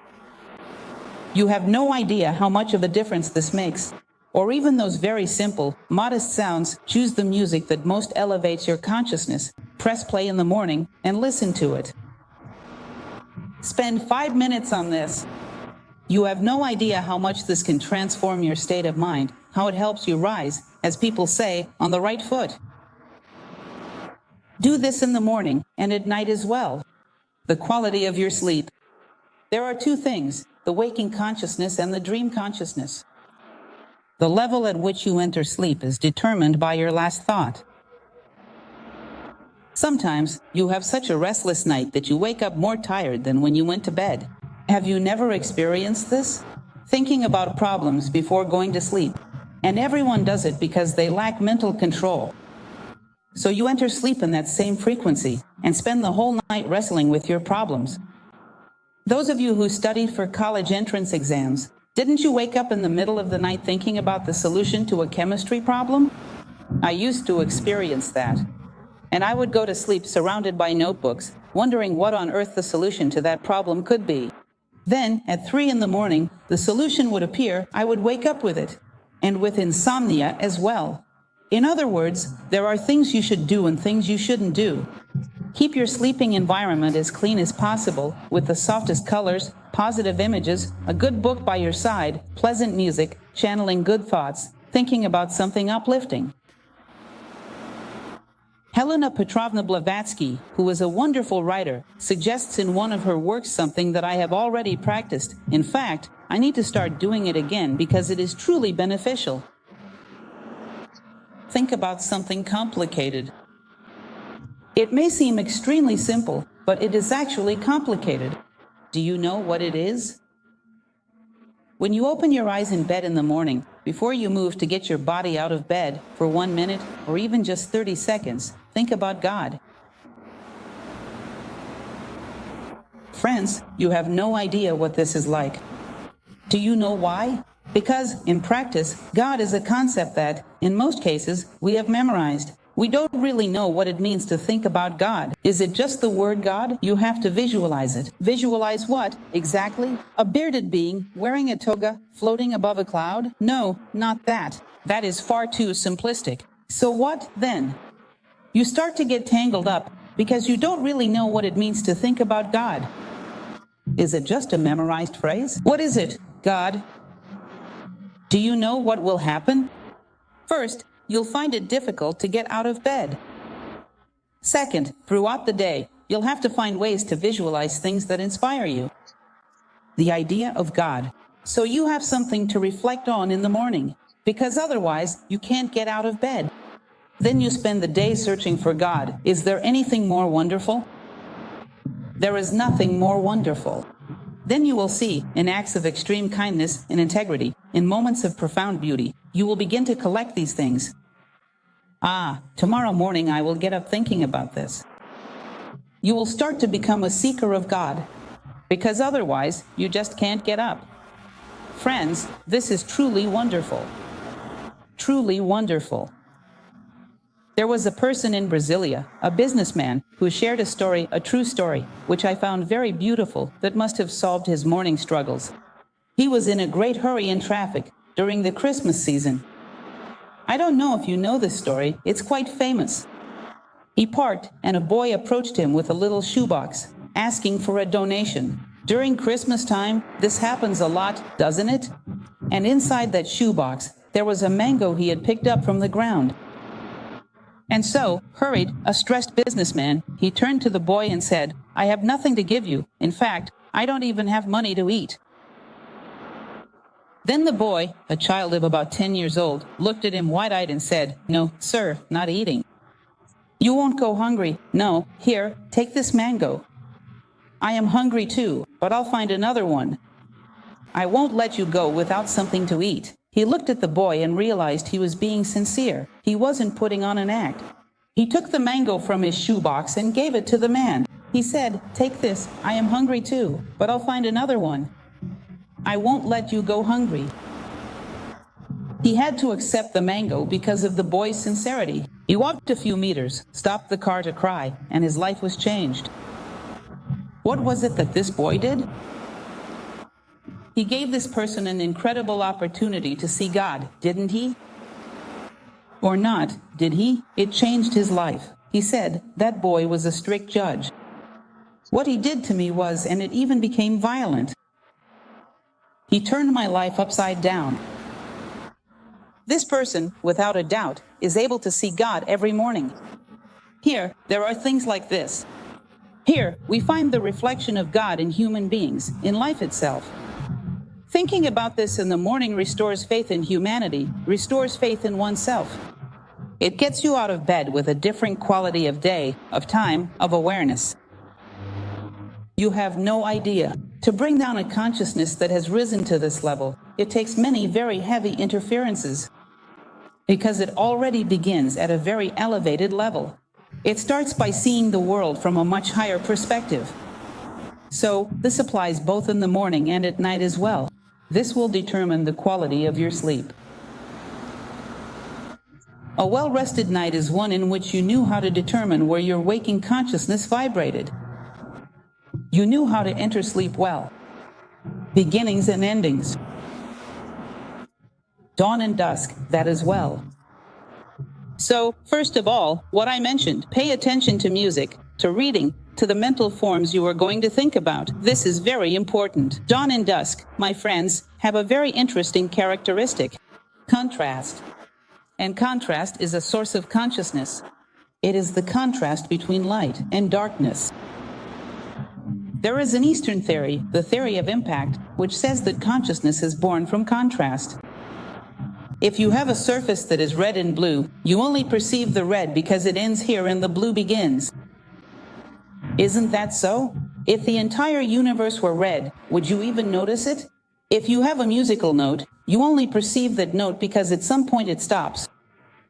You have no idea how much of a difference this makes. Or even those very simple, modest sounds, choose the music that most elevates your consciousness, press play in the morning, and listen to it. Spend 5 minutes on this. You have no idea how much this can transform your state of mind, how it helps you rise, as people say, on the right foot. Do this in the morning and at night as well. The quality of your sleep. There are two things, the waking consciousness and the dream consciousness. The level at which you enter sleep is determined by your last thought. Sometimes you have such a restless night that you wake up more tired than when you went to bed. Have you never experienced this? Thinking about problems before going to sleep. And everyone does it because they lack mental control. So you enter sleep in that same frequency and spend the whole night wrestling with your problems. Those of you who studied for college entrance exams, didn't you wake up in the middle of the night thinking about the solution to a chemistry problem? I used to experience that. And I would go to sleep surrounded by notebooks, wondering what on earth the solution to that problem could be. Then, at 3 in the morning, the solution would appear, I would wake up with it, and with insomnia as well. In other words, there are things you should do and things you shouldn't do. Keep your sleeping environment as clean as possible, with the softest colors, positive images, a good book by your side, pleasant music, channeling good thoughts, thinking about something uplifting. Helena Petrovna Blavatsky, who is a wonderful writer, suggests in one of her works something that I have already practiced. In fact, I need to start doing it again because it is truly beneficial. think about something complicated. It may seem extremely simple, but it is actually complicated. Do you know what it is? When you open your eyes in bed in the morning, before you move to get your body out of bed for 1 minute or even just 30 seconds, think about God. Friends, you have no idea what this is like. Do you know why? Because, in practice, God is a concept that, in most cases, we have memorized. We don't really know what it means to think about God. Is it just the word God? You have to visualize it. Visualize what, exactly? A bearded being, wearing a toga, floating above a cloud? No, not that. That is far too simplistic. So what, then? You start to get tangled up because you don't really know what it means to think about God. Is it just a memorized phrase? What is it, God? Do you know what will happen? First, you'll find it difficult to get out of bed. Second, throughout the day, you'll have to find ways to visualize things that inspire you. The idea of God. So you have something to reflect on in the morning, because otherwise you can't get out of bed. Then you spend the day searching for God. Is there anything more wonderful? There is nothing more wonderful. Then you will see, in acts of extreme kindness and integrity, in moments of profound beauty, you will begin to collect these things. Tomorrow morning I will get up thinking about this. You will start to become a seeker of God, because otherwise you just can't get up. Friends, this is truly wonderful. Truly wonderful. There was a person in Brasilia, a businessman, who shared a story, a true story, which I found very beautiful, that must have solved his morning struggles. He was in a great hurry in traffic during the Christmas season. I don't know if you know this story, it's quite famous. He parked, and a boy approached him with a little shoebox, asking for a donation. During Christmas time, this happens a lot, doesn't it? And inside that shoebox, there was a mango he had picked up from the ground. And so, hurried, a stressed businessman, he turned to the boy and said, "I have nothing to give you. In fact, I don't even have money to eat." Then the boy, a child of about 10 years old, looked at him wide-eyed and said, "No, sir, not eating." "You won't go hungry. No, here, take this mango." "I am hungry too, but I'll find another one." "I won't let you go without something to eat." He looked at the boy and realized he was being sincere. He wasn't putting on an act. He took the mango from his shoebox and gave it to the man. He said, "Take this. I am hungry too, but I'll find another one. I won't let you go hungry." He had to accept the mango because of the boy's sincerity. He walked a few meters, stopped the car to cry, and his life was changed. What was it that this boy did? He gave this person an incredible opportunity to see God, didn't he? Or not, did he? It changed his life. He said, "That boy was a strict judge. What he did to me was, and it even became violent. He turned my life upside down." This person, without a doubt, is able to see God every morning. Here, there are things like this. Here, we find the reflection of God in human beings, in life itself. Thinking about this in the morning restores faith in humanity, restores faith in oneself. It gets you out of bed with a different quality of day, of time, of awareness. You have no idea. To bring down a consciousness that has risen to this level, it takes many very heavy interferences, because it already begins at a very elevated level. It starts by seeing the world from a much higher perspective. So, this applies both in the morning and at night as well. This will determine the quality of your sleep. A well-rested night is one in which you knew how to determine where your waking consciousness vibrated. You knew how to enter sleep well. Beginnings and endings. Dawn and dusk, that as well. So, first of all, what I mentioned, pay attention to music, to reading, to the mental forms you are going to think about. This is very important. Dawn and dusk, my friends, have a very interesting characteristic: contrast. And contrast is a source of consciousness. It is the contrast between light and darkness. There is an Eastern theory, the theory of impact, which says that consciousness is born from contrast. If you have a surface that is red and blue, you only perceive the red because it ends here and the blue begins. Isn't that so? If the entire universe were red, would you even notice it? If you have a musical note, you only perceive that note because at some point it stops.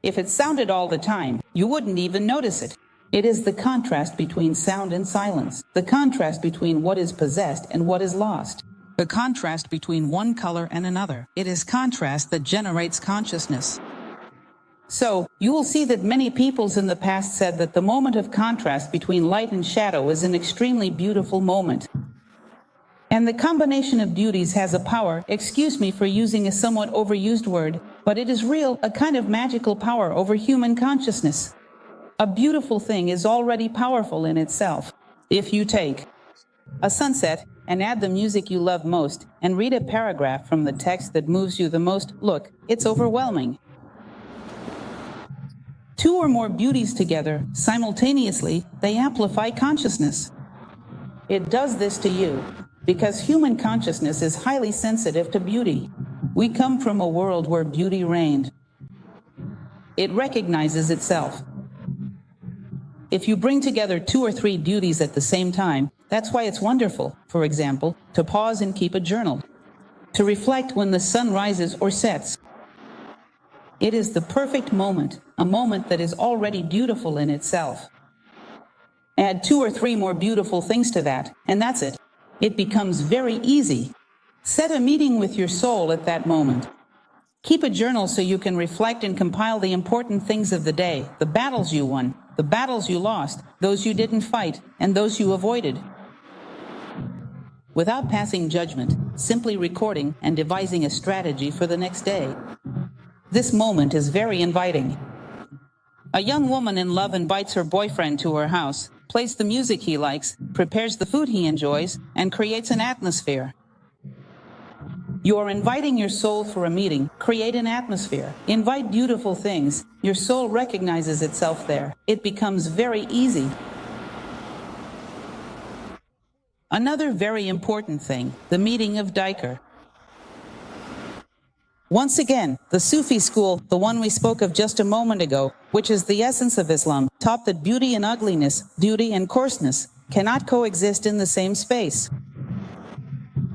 If it sounded all the time, you wouldn't even notice it. It is the contrast between sound and silence, the contrast between what is possessed and what is lost, the contrast between one color and another. It is contrast that generates consciousness. So, you will see that many peoples in the past said that the moment of contrast between light and shadow is an extremely beautiful moment. And the combination of beauties has a power, excuse me for using a somewhat overused word, but it is real, a kind of magical power over human consciousness. A beautiful thing is already powerful in itself. If you take a sunset and add the music you love most and read a paragraph from the text that moves you the most, look, it's overwhelming. Two or more beauties together, simultaneously, they amplify consciousness. It does this to you because human consciousness is highly sensitive to beauty. We come from a world where beauty reigned. It recognizes itself. If you bring together 2 or 3 beauties at the same time, that's why it's wonderful, for example, to pause and keep a journal, to reflect when the sun rises or sets. It is the perfect moment, a moment that is already beautiful in itself. Add 2 or 3 more beautiful things to that, and that's it. It becomes very easy. Set a meeting with your soul at that moment. Keep a journal so you can reflect and compile the important things of the day, the battles you won, the battles you lost, those you didn't fight, and those you avoided. Without passing judgment, simply recording and devising a strategy for the next day. This moment is very inviting. A young woman in love invites her boyfriend to her house, plays the music he likes, prepares the food he enjoys, and creates an atmosphere. You are inviting your soul for a meeting. Create an atmosphere. Invite beautiful things. Your soul recognizes itself there. It becomes very easy. Another very important thing, the meeting of Diker. Once again, the Sufi school, the one we spoke of just a moment ago, which is the essence of Islam, taught that beauty and ugliness, beauty and coarseness, cannot coexist in the same space.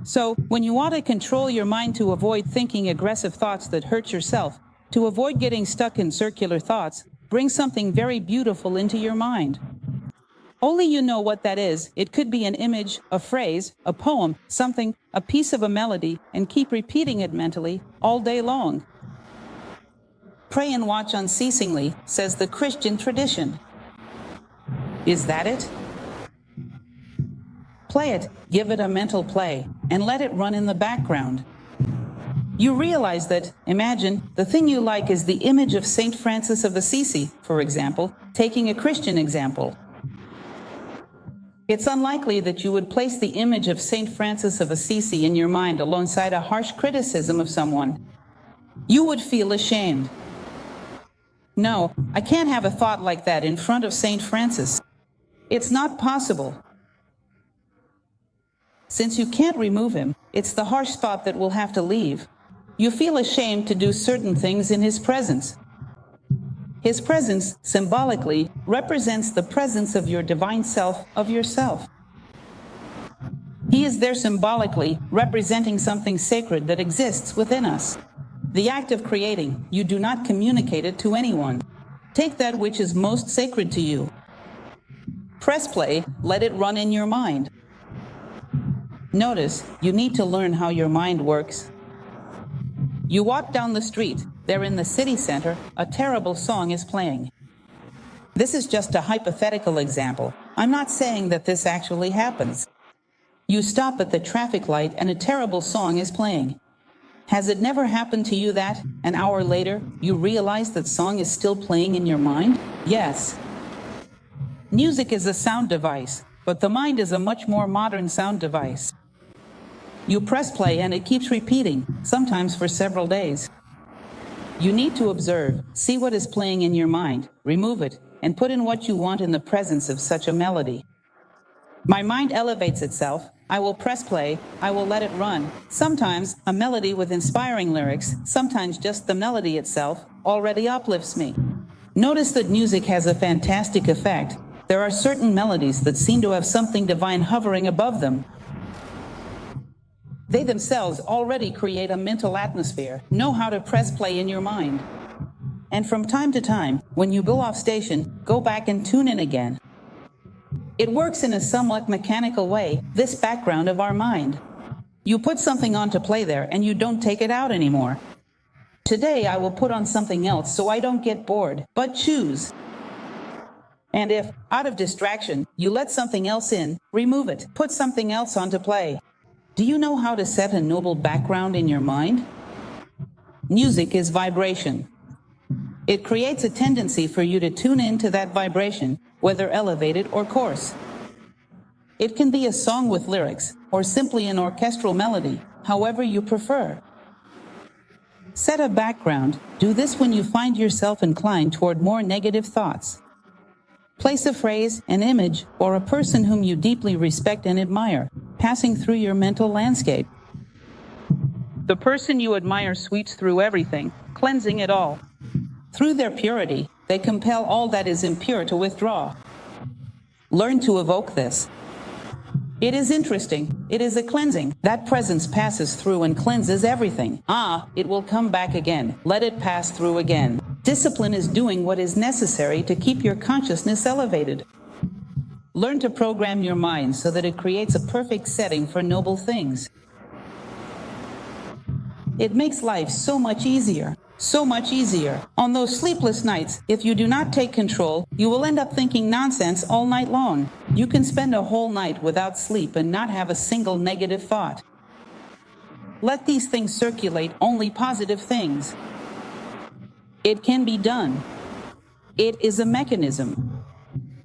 So, when you want to control your mind to avoid thinking aggressive thoughts that hurt yourself, to avoid getting stuck in circular thoughts, bring something very beautiful into your mind. Only you know what that is. It could be an image, a phrase, a poem, something, a piece of a melody, and keep repeating it mentally all day long. Pray and watch unceasingly, says the Christian tradition. Is that it? Play it, give it a mental play, and let it run in the background. You realize that, imagine, the thing you like is the image of Saint Francis of Assisi, for example, taking a Christian example. It's unlikely that you would place the image of Saint Francis of Assisi in your mind alongside a harsh criticism of someone. You would feel ashamed. No, I can't have a thought like that in front of Saint Francis. It's not possible. Since you can't remove him, it's the harsh thought that will have to leave. You feel ashamed to do certain things in his presence. His presence, symbolically, represents the presence of your divine self, of yourself. He is there symbolically, representing something sacred that exists within us. The act of creating, you do not communicate it to anyone. Take that which is most sacred to you. Press play, let it run in your mind. Notice, you need to learn how your mind works. You walk down the street. There in the city center, a terrible song is playing. This is just a hypothetical example. I'm not saying that this actually happens. You stop at the traffic light and a terrible song is playing. Has it never happened to you that, an hour later, you realize that song is still playing in your mind? Yes. Music is a sound device, but the mind is a much more modern sound device. You press play and it keeps repeating, sometimes for several days. You need to observe, see what is playing in your mind, remove it, and put in what you want in the presence of such a melody. My mind elevates itself. I will press play. I will let it run. Sometimes a melody with inspiring lyrics, sometimes just the melody itself, already uplifts me. Notice that music has a fantastic effect. There are certain melodies that seem to have something divine hovering above them. They themselves already create a mental atmosphere. Know how to press play in your mind. And from time to time, when you go off station, go back and tune in again. It works in a somewhat mechanical way, this background of our mind. You put something on to play there and you don't take it out anymore. Today I will put on something else so I don't get bored, but choose. And if, out of distraction, you let something else in, remove it, put something else on to play. Do you know how to set a noble background in your mind? Music is vibration. It creates a tendency for you to tune into that vibration, whether elevated or coarse. It can be a song with lyrics, or simply an orchestral melody, however you prefer. Set a background. Do this when you find yourself inclined toward more negative thoughts. Place a phrase, an image, or a person whom you deeply respect and admire, passing through your mental landscape. The person you admire sweeps through everything, cleansing it all. Through their purity, they compel all that is impure to withdraw. Learn to evoke this. It is interesting. It is a cleansing. That presence passes through and cleanses everything. It will come back again. Let it pass through again. Discipline is doing what is necessary to keep your consciousness elevated. Learn to program your mind so that it creates a perfect setting for noble things. It makes life so much easier. So much easier. On those sleepless nights, if you do not take control, you will end up thinking nonsense all night long. You can spend a whole night without sleep and not have a single negative thought. Let these things circulate, only positive things. It can be done. It is a mechanism.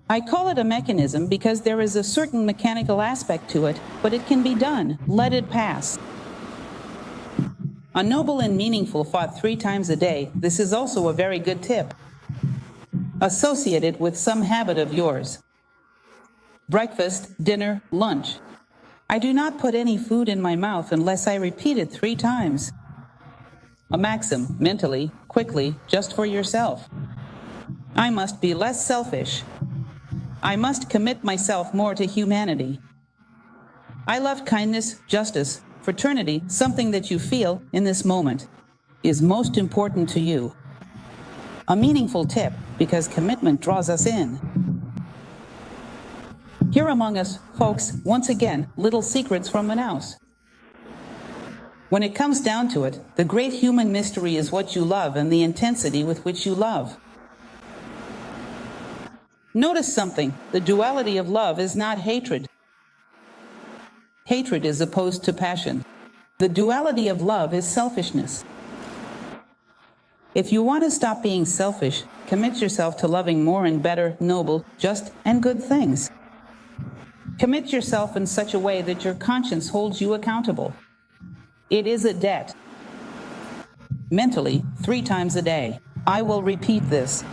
I call it a mechanism because there is a certain mechanical aspect to it, but it can be done. Let it pass. A noble and meaningful thought 3 times a day. This is also a very good tip. Associate it with some habit of yours. Breakfast, dinner, lunch. I do not put any food in my mouth unless I repeat it 3 times. A maxim, mentally, quickly, just for yourself. I must be less selfish. I must commit myself more to humanity. I love kindness, justice, fraternity, something that you feel in this moment, is most important to you. A meaningful tip, because commitment draws us in. Here among us, folks, once again, little secrets from the house. When it comes down to it, the great human mystery is what you love and the intensity with which you love. Notice something. The duality of love is not hatred. Hatred is opposed to passion. The duality of love is selfishness. If you want to stop being selfish, commit yourself to loving more and better, noble, just, and good things. Commit yourself in such a way that your conscience holds you accountable. It is a debt. Mentally, 3 times a day. I will repeat this.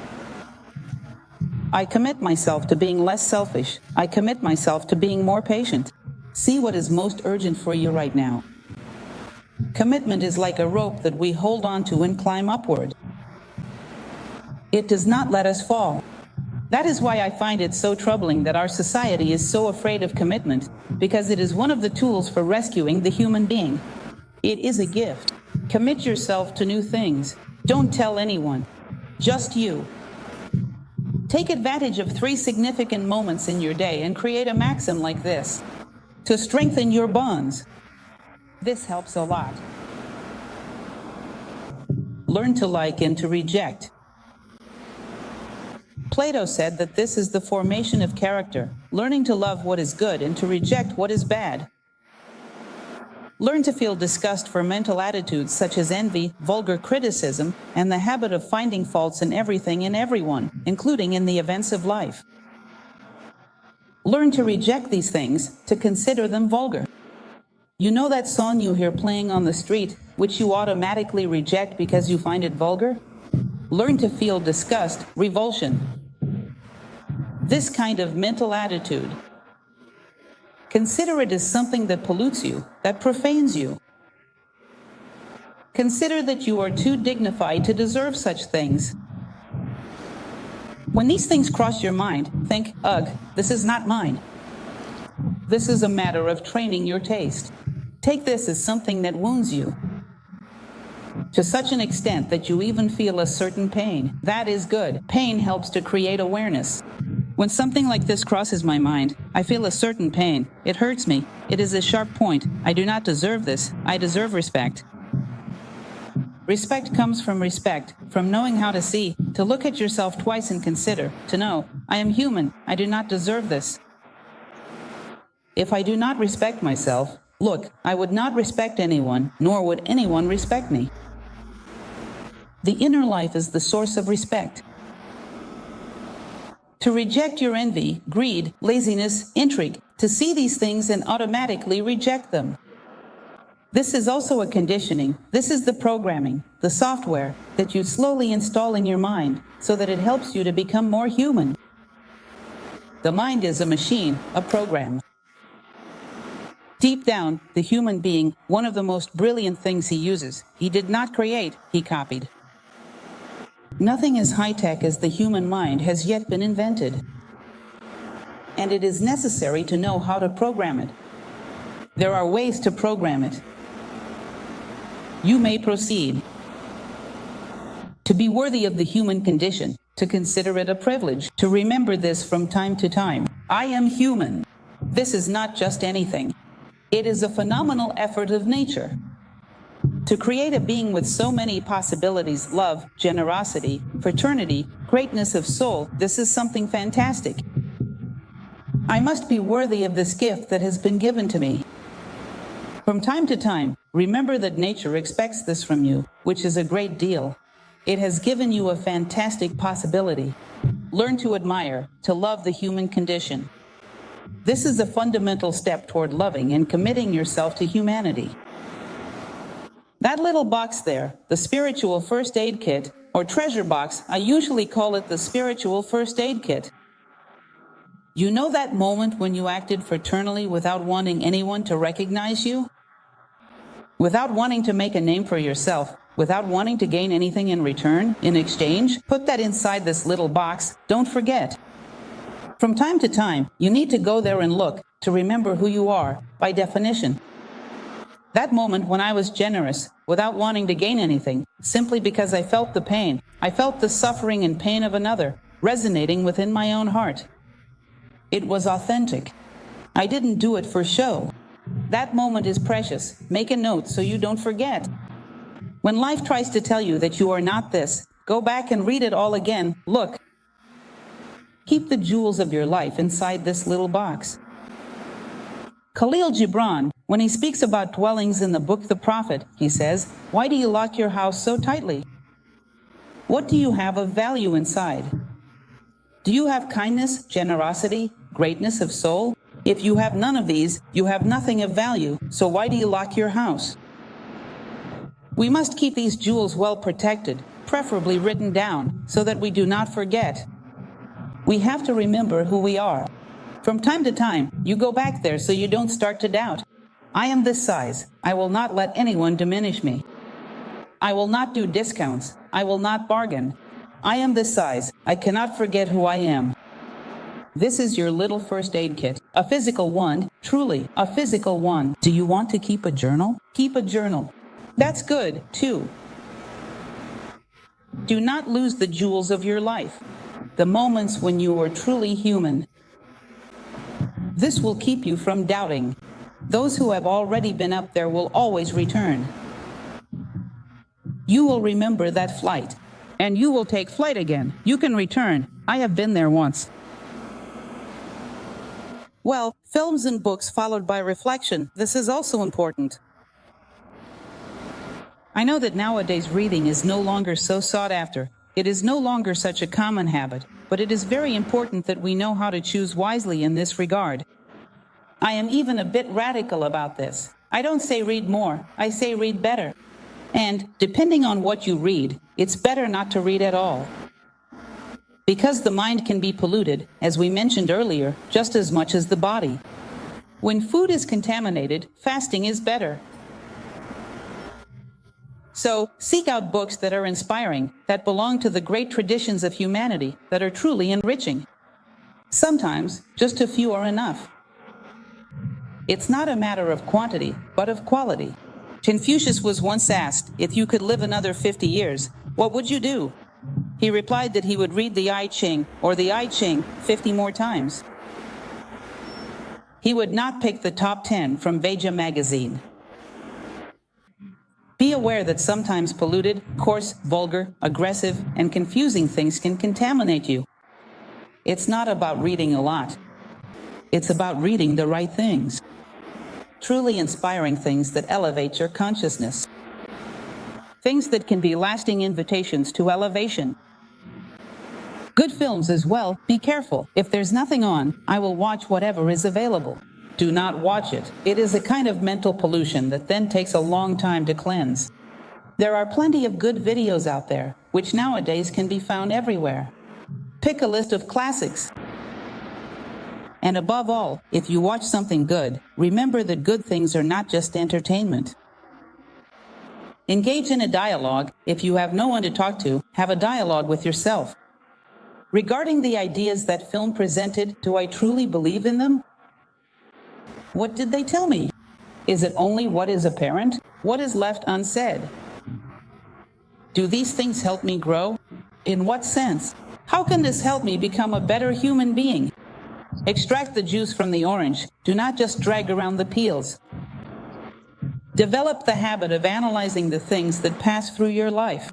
I commit myself to being less selfish. I commit myself to being more patient. See what is most urgent for you right now. Commitment is like a rope that we hold on to and climb upward. It does not let us fall. That is why I find it so troubling that our society is so afraid of commitment, because it is one of the tools for rescuing the human being. It is a gift. Commit yourself to new things. Don't tell anyone. Just you. Take advantage of 3 significant moments in your day and create a maxim like this. To strengthen your bonds. This helps a lot. Learn to like and to reject. Plato said that this is the formation of character, learning to love what is good and to reject what is bad. Learn to feel disgust for mental attitudes such as envy, vulgar criticism, and the habit of finding faults in everything and everyone, including in the events of life. Learn to reject these things, to consider them vulgar. You know that song you hear playing on the street, which you automatically reject because you find it vulgar? Learn to feel disgust, revulsion. This kind of mental attitude Consider it as something that pollutes you, that profanes you. Consider that you are too dignified to deserve such things. When these things cross your mind, think, ugh, this is not mine. This is a matter of training your taste. Take this as something that wounds you, to such an extent that you even feel a certain pain. That is good. Pain helps to create awareness. When something like this crosses my mind, I feel a certain pain. It hurts me. It is a sharp point. I do not deserve this. I deserve respect. Respect comes from respect, from knowing how to see, to look at yourself twice and consider, to know, I am human. I do not deserve this. If I do not respect myself, look, I would not respect anyone, nor would anyone respect me. The inner life is the source of respect. To reject your envy, greed, laziness, intrigue, to see these things and automatically reject them. This is also a conditioning. This is the programming, the software that you slowly install in your mind so that it helps you to become more human. The mind is a machine, a program. Deep down, the human being, one of the most brilliant things he uses, he did not create, he copied. Nothing as high-tech as the human mind has yet been invented. And it is necessary to know how to program it. There are ways to program it. You may proceed. To be worthy of the human condition, to consider it a privilege, to remember this from time to time. I am human. This is not just anything. It is a phenomenal effort of nature. To create a being with so many possibilities, love, generosity, fraternity, greatness of soul, this is something fantastic. I must be worthy of this gift that has been given to me. From time to time, remember that nature expects this from you, which is a great deal. It has given you a fantastic possibility. Learn to admire, to love the human condition. This is a fundamental step toward loving and committing yourself to humanity. That little box there, the spiritual first aid kit, or treasure box, I usually call it the spiritual first aid kit. You know that moment when you acted fraternally without wanting anyone to recognize you? Without wanting to make a name for yourself, without wanting to gain anything in return, in exchange? Put that inside this little box. Don't forget. From time to time, you need to go there and look, to remember who you are, by definition. That moment when I was generous, without wanting to gain anything, simply because I felt the pain, I felt the suffering and pain of another, resonating within my own heart. It was authentic. I didn't do it for show. That moment is precious. Make a note so you don't forget. When life tries to tell you that you are not this, go back and read it all again. Look. Keep the jewels of your life inside this little box. Khalil Gibran, when he speaks about dwellings in the book The Prophet, he says, why do you lock your house so tightly? What do you have of value inside? Do you have kindness, generosity, greatness of soul? If you have none of these, you have nothing of value, so why do you lock your house? We must keep these jewels well protected, preferably written down, so that we do not forget. We have to remember who we are. From time to time, you go back there so you don't start to doubt. I am this size. I will not let anyone diminish me. I will not do discounts. I will not bargain. I am this size. I cannot forget who I am. This is your little first aid kit. A physical one, truly, a physical one. Do you want to keep a journal? Keep a journal. That's good, too. Do not lose the jewels of your life, the moments when you are truly human. This will keep you from doubting. Those who have already been up there will always return. You will remember that flight, and you will take flight again. You can return. I have been there once. Well, films and books followed by reflection. This is also important. I know that nowadays reading is no longer so sought after. It is no longer such a common habit, but it is very important that we know how to choose wisely in this regard. I am even a bit radical about this. I don't say read more, I say read better. And, depending on what you read, it's better not to read at all. Because the mind can be polluted, as we mentioned earlier, just as much as the body. When food is contaminated, fasting is better. So, seek out books that are inspiring, that belong to the great traditions of humanity, that are truly enriching. Sometimes, just a few are enough. It's not a matter of quantity, but of quality. Confucius was once asked, if you could live another 50 years, what would you do? He replied that he would read the I Ching, or the I Ching, 50 more times. He would not pick the top 10 from Veja magazine. Be aware that sometimes polluted, coarse, vulgar, aggressive, and confusing things can contaminate you. It's not about reading a lot. It's about reading the right things. Truly inspiring things that elevate your consciousness. Things that can be lasting invitations to elevation. Good films as well. Be careful. If there's nothing on, I will watch whatever is available. Do not watch it. It is a kind of mental pollution that then takes a long time to cleanse. There are plenty of good videos out there, which nowadays can be found everywhere. Pick a list of classics. And above all, if you watch something good, remember that good things are not just entertainment. Engage in a dialogue. If you have no one to talk to, have a dialogue with yourself. Regarding the ideas that film presented, do I truly believe in them? What did they tell me? Is it only what is apparent? What is left unsaid? Do these things help me grow? In what sense? How can this help me become a better human being? Extract the juice from the orange. Do not just drag around the peels. Develop the habit of analyzing the things that pass through your life.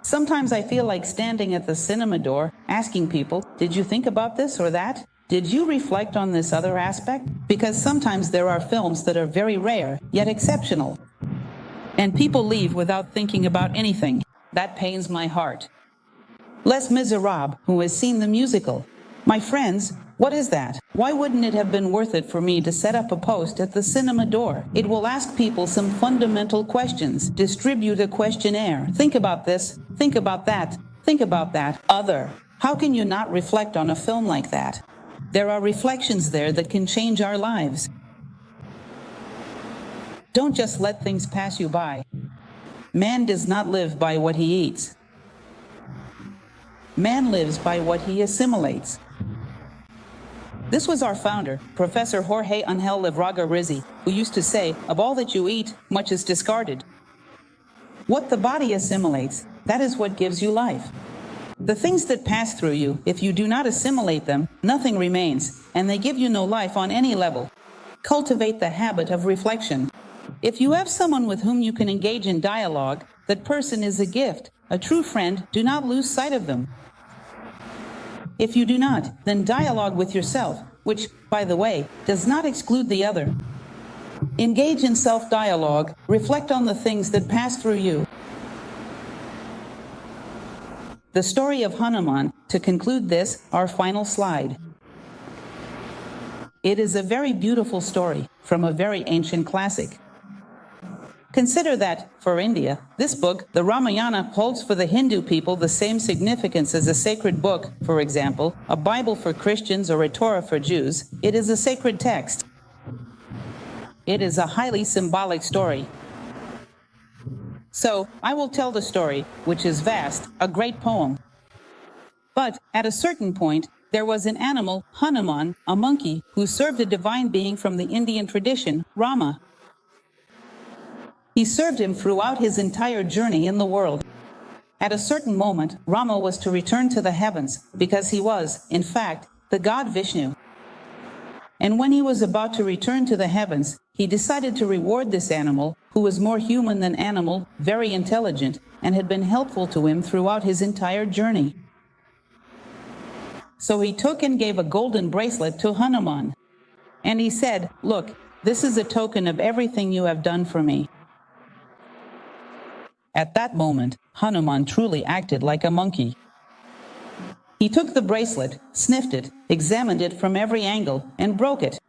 Sometimes I feel like standing at the cinema door, asking people, did you think about this or that? Did you reflect on this other aspect? Because sometimes there are films that are very rare, yet exceptional. And people leave without thinking about anything. That pains my heart. Les Miserables, who has seen the musical? My friends, what is that? Why wouldn't it have been worth it for me to set up a post at the cinema door? It will ask people some fundamental questions, distribute a questionnaire. Think about this, think about that, think about that. Other. How can you not reflect on a film like that? There are reflections there that can change our lives. Don't just let things pass you by. Man does not live by what he eats. Man lives by what he assimilates. This was our founder, Professor Jorge Angel Livraga Rizzi, who used to say, of all that you eat, much is discarded. What the body assimilates, that is what gives you life. The things that pass through you, if you do not assimilate them, nothing remains, and they give you no life on any level. Cultivate the habit of reflection. If you have someone with whom you can engage in dialogue, that person is a gift, a true friend. Do not lose sight of them. If you do not, then dialogue with yourself, which, by the way, does not exclude the other. Engage in self-dialogue, reflect on the things that pass through you. The story of Hanuman, to conclude this, our final slide. It is a very beautiful story from a very ancient classic. Consider that, for India, this book, the Ramayana, holds for the Hindu people the same significance as a sacred book, for example, a Bible for Christians or a Torah for Jews. It is a sacred text. It is a highly symbolic story. So, I will tell the story, which is vast, a great poem. But, at a certain point, there was an animal, Hanuman, a monkey, who served a divine being from the Indian tradition, Rama. He served him throughout his entire journey in the world. At a certain moment, Rama was to return to the heavens, because he was, in fact, the god Vishnu. And when he was about to return to the heavens, he decided to reward this animal, who was more human than animal, very intelligent, and had been helpful to him throughout his entire journey. So he took and gave a golden bracelet to Hanuman. And he said, "Look, this is a token of everything you have done for me." At that moment, Hanuman truly acted like a monkey. He took the bracelet, sniffed it, examined it from every angle, and broke it.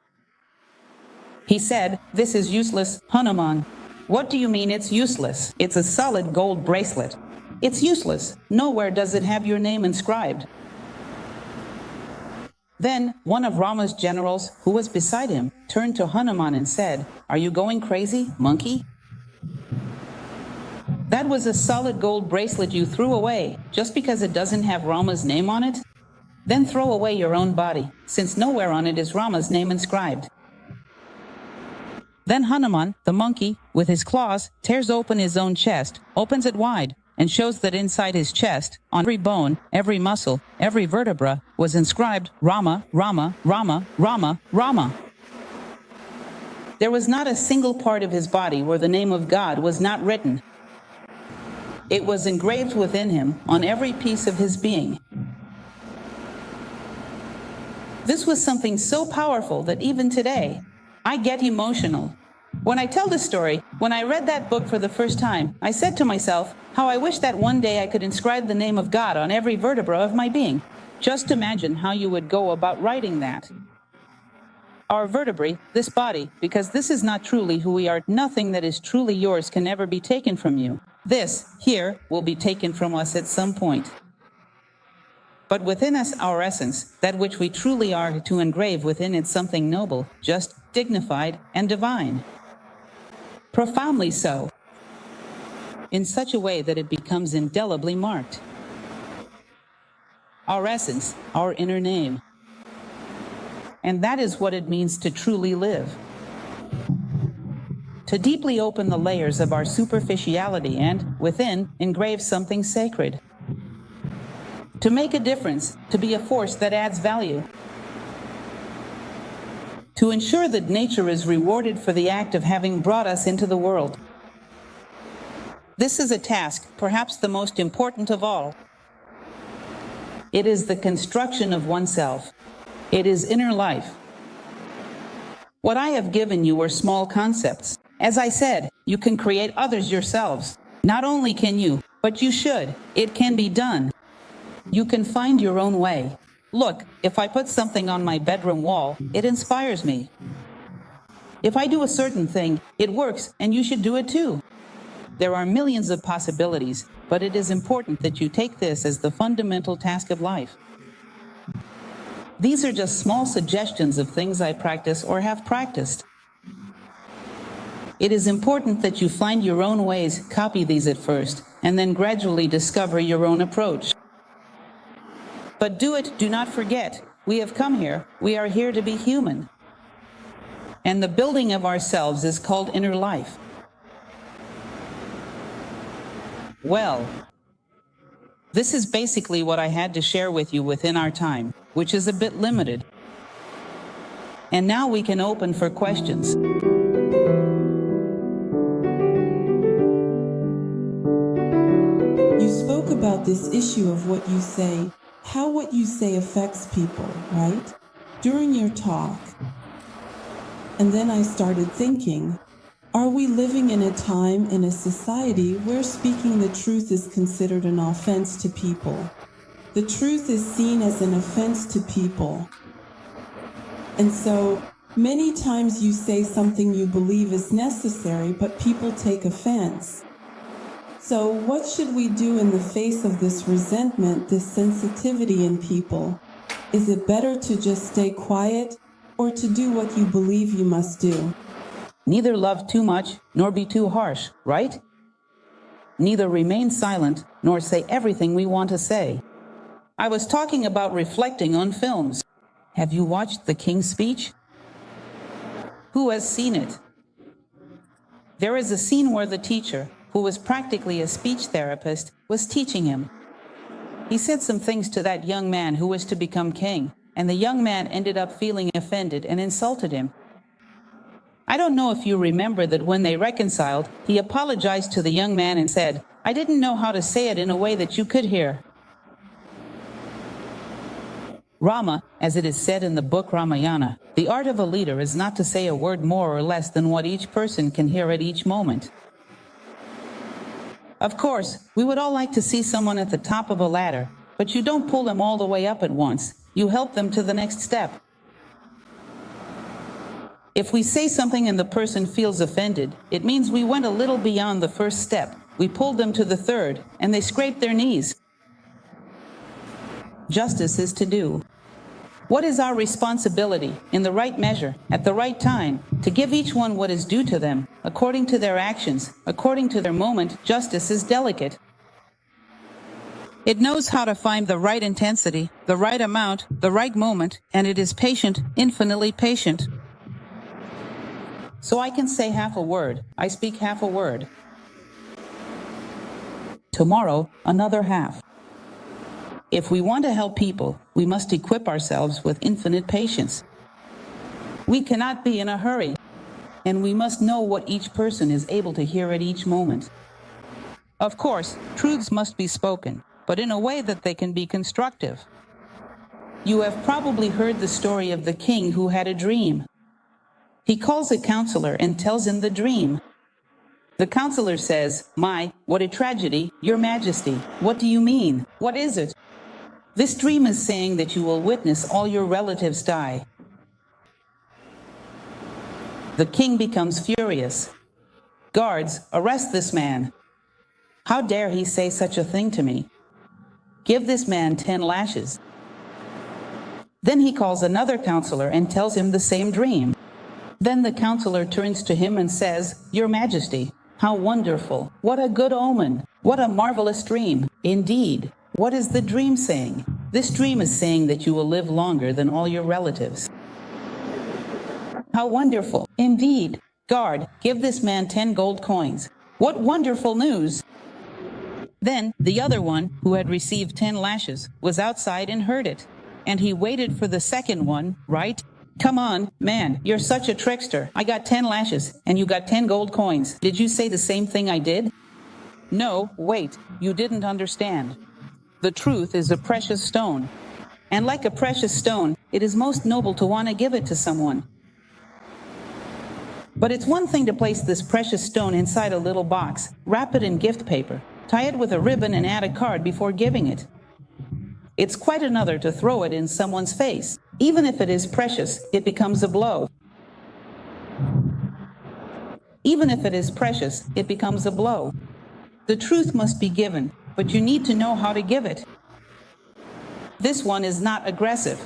He said, "This is useless, Hanuman." "What do you mean it's useless? It's a solid gold bracelet." "It's useless. Nowhere does it have your name inscribed." Then one of Rama's generals, who was beside him, turned to Hanuman and said, "Are you going crazy, monkey? That was a solid gold bracelet you threw away, just because it doesn't have Rama's name on it? Then throw away your own body, since nowhere on it is Rama's name inscribed." Then Hanuman, the monkey, with his claws, tears open his own chest, opens it wide, and shows that inside his chest, on every bone, every muscle, every vertebra, was inscribed Rama, Rama, Rama, Rama, Rama. There was not a single part of his body where the name of God was not written. It was engraved within him, on every piece of his being. This was something so powerful that even today, I get emotional. When I tell this story, when I read that book for the first time, I said to myself, how I wish that one day I could inscribe the name of God on every vertebra of my being. Just imagine how you would go about writing that. Our vertebrae, this body, because this is not truly who we are, nothing that is truly yours can ever be taken from you. This, here, will be taken from us at some point. But within us, our essence, that which we truly are, to engrave within it something noble, just, dignified, and divine. Profoundly so, in such a way that it becomes indelibly marked. Our essence, our inner name. And that is what it means to truly live. To deeply open the layers of our superficiality and, within, engrave something sacred. To make a difference, to be a force that adds value. To ensure that nature is rewarded for the act of having brought us into the world. This is a task, perhaps the most important of all. It is the construction of oneself. It is inner life. What I have given you are small concepts. As I said, you can create others yourselves. Not only can you, but you should. It can be done. You can find your own way. Look, if I put something on my bedroom wall, it inspires me. If I do a certain thing, it works, and you should do it too. There are millions of possibilities, but it is important that you take this as the fundamental task of life. These are just small suggestions of things I practice or have practiced. It is important that you find your own ways, copy these at first, and then gradually discover your own approach. But do not forget, we have come here, we are here to be human. And the building of ourselves is called inner life. Well, this is basically what I had to share with you within our time, which is a bit limited. And now we can open for questions. You spoke about this issue of what you say, how what you say affects people, right? During your talk. And then I started thinking, are we living in a time, in a society, where speaking the truth is considered an offense to people? The truth is seen as an offense to people. And so many times you say something you believe is necessary, but people take offense. So what should we do in the face of this resentment, this sensitivity in people? Is it better to just stay quiet or to do what you believe you must do? Neither love too much nor be too harsh, right? Neither remain silent nor say everything we want to say. I was talking about reflecting on films. Have you watched The King's Speech? Who has seen it? There is a scene where the teacher, who was practically a speech therapist, was teaching him. He said some things to that young man who was to become king, and the young man ended up feeling offended and insulted him. I don't know if you remember that when they reconciled, he apologized to the young man and said, "I didn't know how to say it in a way that you could hear." Rama, as it is said in the book Ramayana, the art of a leader is not to say a word more or less than what each person can hear at each moment. Of course, we would all like to see someone at the top of a ladder, but you don't pull them all the way up at once. You help them to the next step. If we say something and the person feels offended, it means we went a little beyond the first step. We pulled them to the third, and they scraped their knees. Justice is to do. What is our responsibility, in the right measure, at the right time, to give each one what is due to them, according to their actions, according to their moment? Justice is delicate. It knows how to find the right intensity, the right amount, the right moment, and it is patient, infinitely patient. So I can say half a word, I speak half a word. Tomorrow, another half. If we want to help people, we must equip ourselves with infinite patience. We cannot be in a hurry, and we must know what each person is able to hear at each moment. Of course, truths must be spoken, but in a way that they can be constructive. You have probably heard the story of the king who had a dream. He calls a counselor and tells him the dream. The counselor says, "My, what a tragedy, Your Majesty. What do you mean? What is it?" This dream is saying that you will witness all your relatives die. The king becomes furious. "Guards, arrest this man. How dare he say such a thing to me? Give this man 10 lashes. Then he calls another counselor and tells him the same dream. Then the counselor turns to him and says, "Your Majesty, how wonderful, what a good omen, what a marvelous dream. Indeed, what is the dream saying? This dream is saying that you will live longer than all your relatives." "How wonderful, indeed. Guard, give this man 10 gold coins. What wonderful news." Then the other one, who had received 10 lashes, was outside and heard it. And he waited for the second one, right? "Come on, man, you're such a trickster. I got 10 lashes, and you got 10 gold coins. Did you say the same thing I did?" "No, wait, you didn't understand. The truth is a precious stone. And like a precious stone, it is most noble to want to give it to someone. But it's one thing to place this precious stone inside a little box, wrap it in gift paper, tie it with a ribbon and add a card before giving it. It's quite another to throw it in someone's face. Even if it is precious, it becomes a blow. Even if it is precious, it becomes a blow. The truth must be given, but you need to know how to give it. This one is not aggressive.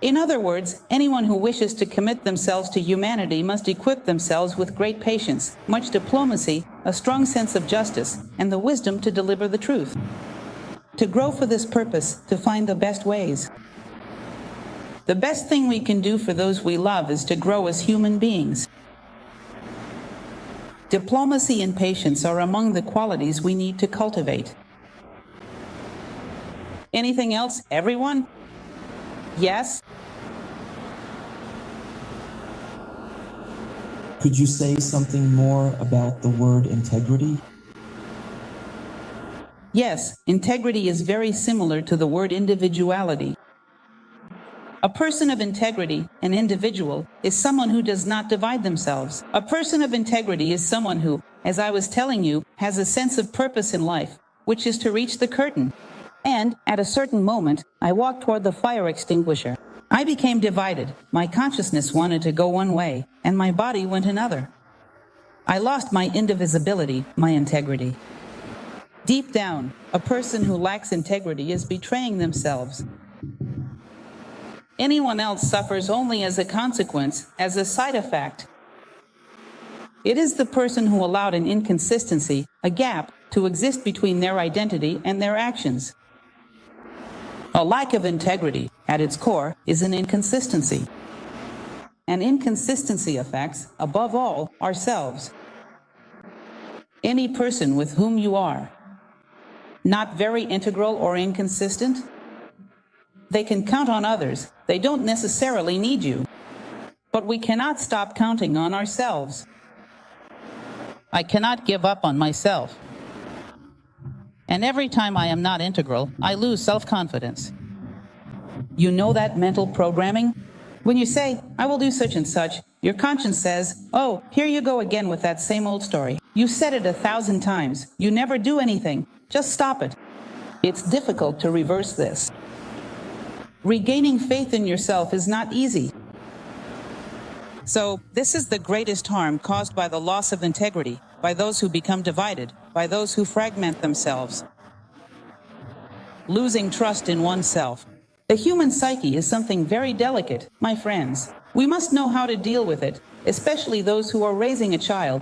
In other words, anyone who wishes to commit themselves to humanity must equip themselves with great patience, much diplomacy, a strong sense of justice, and the wisdom to deliver the truth. To grow for this purpose, to find the best ways. The best thing we can do for those we love is to grow as human beings. Diplomacy and patience are among the qualities we need to cultivate. Anything else, everyone? Yes? Could you say something more about the word integrity? Yes, integrity is very similar to the word individuality. A person of integrity, an individual, is someone who does not divide themselves. A person of integrity is someone who, as I was telling you, has a sense of purpose in life, which is to reach the curtain. And, at a certain moment, I walked toward the fire extinguisher. I became divided. My consciousness wanted to go one way, and my body went another. I lost my indivisibility, my integrity. Deep down, a person who lacks integrity is betraying themselves. Anyone else suffers only as a consequence, as a side effect. It is the person who allowed an inconsistency, a gap, to exist between their identity and their actions. A lack of integrity, at its core, is an inconsistency. An inconsistency affects, above all, ourselves. Any person with whom you are not very integral or inconsistent, they can count on others. They don't necessarily need you. But we cannot stop counting on ourselves. I cannot give up on myself. And every time I am not integral, I lose self-confidence. You know that mental programming? When you say, "I will do such and such," your conscience says, "Oh, here you go again with that same old story. You said it 1,000 times. You never do anything. Just stop it." It's difficult to reverse this. Regaining faith in yourself is not easy. So, this is the greatest harm caused by the loss of integrity, by those who become divided, by those who fragment themselves. Losing trust in oneself. The human psyche is something very delicate, my friends. We must know how to deal with it, especially those who are raising a child.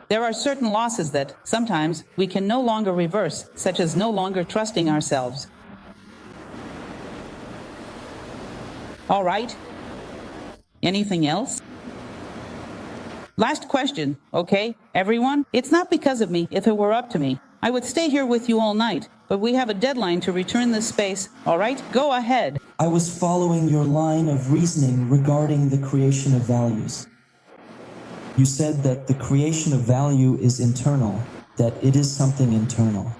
There are certain losses that, sometimes, we can no longer reverse, such as no longer trusting ourselves. All right. Anything else? Last question, okay, everyone? It's not because of me. If it were up to me, I would stay here with you all night, but we have a deadline to return this space, all right? Go ahead. I was following your line of reasoning regarding the creation of values. You said that the creation of value is internal, that it is something internal.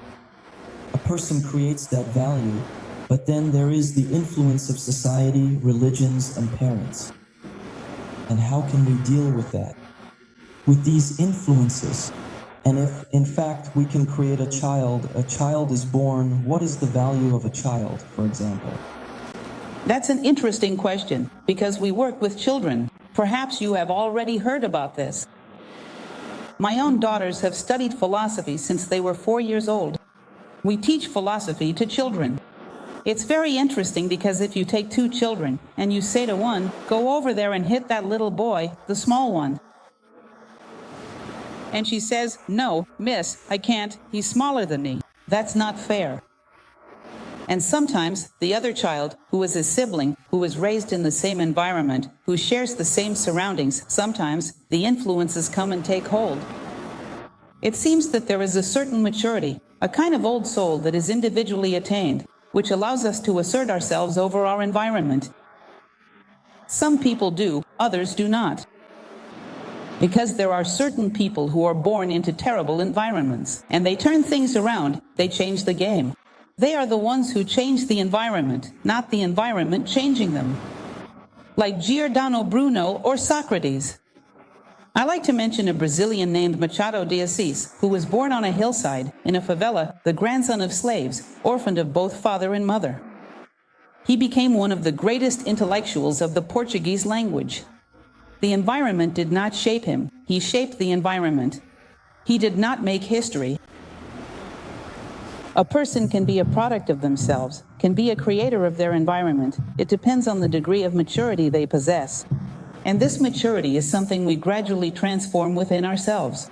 A person creates that value, but then there is the influence of society, religions, and parents. And how can we deal with that? With these influences? And if, in fact, we can create a child is born, what is the value of a child, for example? That's an interesting question, because we work with children. Perhaps you have already heard about this. My own daughters have studied philosophy since they were 4 years old. We teach philosophy to children. It's very interesting because if you take two children and you say to one, go over there and hit that little boy, the small one. And she says, no, miss, I can't, he's smaller than me. That's not fair. And sometimes the other child, who is a sibling, who is raised in the same environment, who shares the same surroundings, sometimes the influences come and take hold. It seems that there is a certain maturity, a kind of old soul that is individually attained, which allows us to assert ourselves over our environment. Some people do, others do not. Because there are certain people who are born into terrible environments, and they turn things around, they change the game. They are the ones who change the environment, not the environment changing them. Like Giordano Bruno or Socrates. I like to mention a Brazilian named Machado de Assis, who was born on a hillside, in a favela, the grandson of slaves, orphaned of both father and mother. He became one of the greatest intellectuals of the Portuguese language. The environment did not shape him, he shaped the environment. He did not make history. A person can be a product of themselves, can be a creator of their environment. It depends on the degree of maturity they possess. And this maturity is something we gradually transform within ourselves.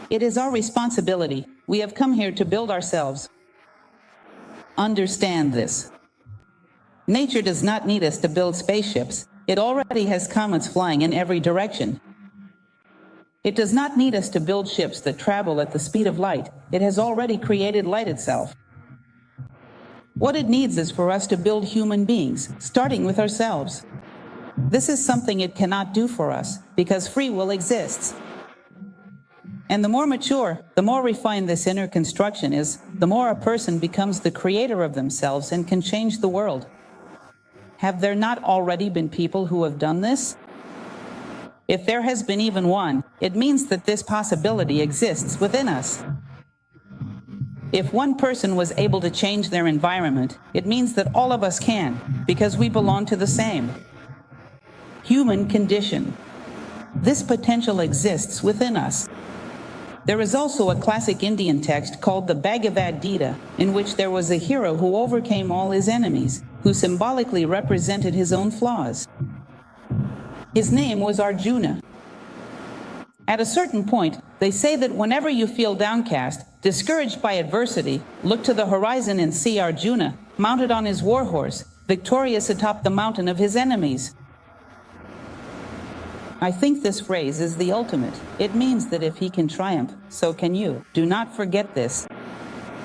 It is our responsibility. We have come here to build ourselves. Understand this. Nature does not need us to build spaceships. It already has comets flying in every direction. It does not need us to build ships that travel at the speed of light. It has already created light itself. What it needs is for us to build human beings, starting with ourselves. This is something it cannot do for us, because free will exists. And the more mature, the more refined this inner construction is, the more a person becomes the creator of themselves and can change the world. Have there not already been people who have done this? If there has been even one, it means that this possibility exists within us. If one person was able to change their environment, it means that all of us can, because we belong to the same human condition. This potential exists within us. There is also a classic Indian text called the Bhagavad Gita, in which there was a hero who overcame all his enemies, who symbolically represented his own flaws. His name was Arjuna. At a certain point, they say that whenever you feel downcast, discouraged by adversity, look to the horizon and see Arjuna, mounted on his war horse, victorious atop the mountain of his enemies. I think this phrase is the ultimate. It means that if he can triumph, so can you. Do not forget this.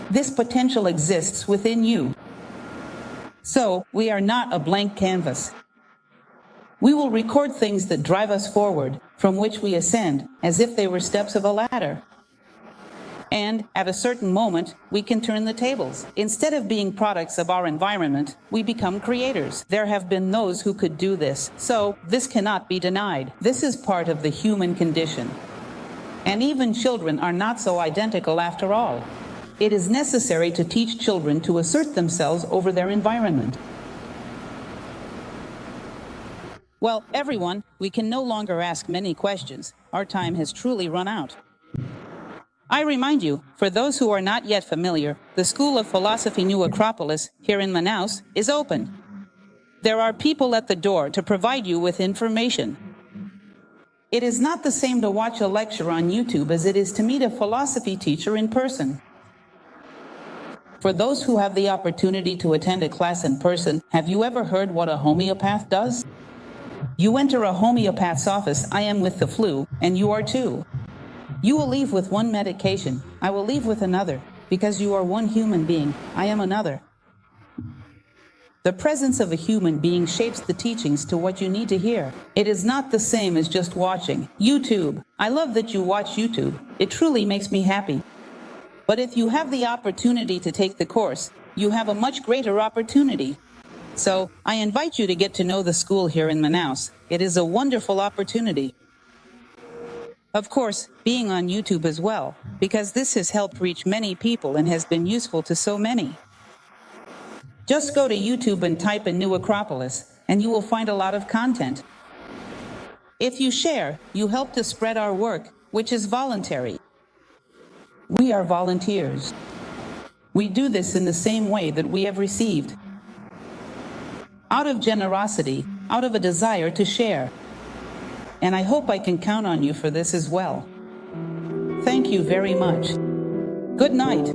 This potential exists within you. So, we are not a blank canvas. We will record things that drive us forward, from which we ascend, as if they were steps of a ladder. And, at a certain moment, we can turn the tables. Instead of being products of our environment, we become creators. There have been those who could do this, so this cannot be denied. This is part of the human condition. And even children are not so identical after all. It is necessary to teach children to assert themselves over their environment. Well, everyone, we can no longer ask many questions. Our time has truly run out. I remind you, for those who are not yet familiar, the School of Philosophy New Acropolis, here in Manaus, is open. There are people at the door to provide you with information. It is not the same to watch a lecture on YouTube as it is to meet a philosophy teacher in person. For those who have the opportunity to attend a class in person, have you ever heard what a homeopath does? You enter a homeopath's office, I am with the flu, and you are too. You will leave with one medication, I will leave with another, because you are one human being, I am another. The presence of a human being shapes the teachings to what you need to hear. It is not the same as just watching YouTube. I love that you watch YouTube. It truly makes me happy. But if you have the opportunity to take the course, you have a much greater opportunity. So, I invite you to get to know the school here in Manaus. It is a wonderful opportunity. Of course, being on YouTube as well, because this has helped reach many people and has been useful to so many. Just go to YouTube and type in New Acropolis, and you will find a lot of content. If you share, you help to spread our work, which is voluntary. We are volunteers. We do this in the same way that we have received. Out of generosity, out of a desire to share. And I hope I can count on you for this as well. Thank you very much. Good night.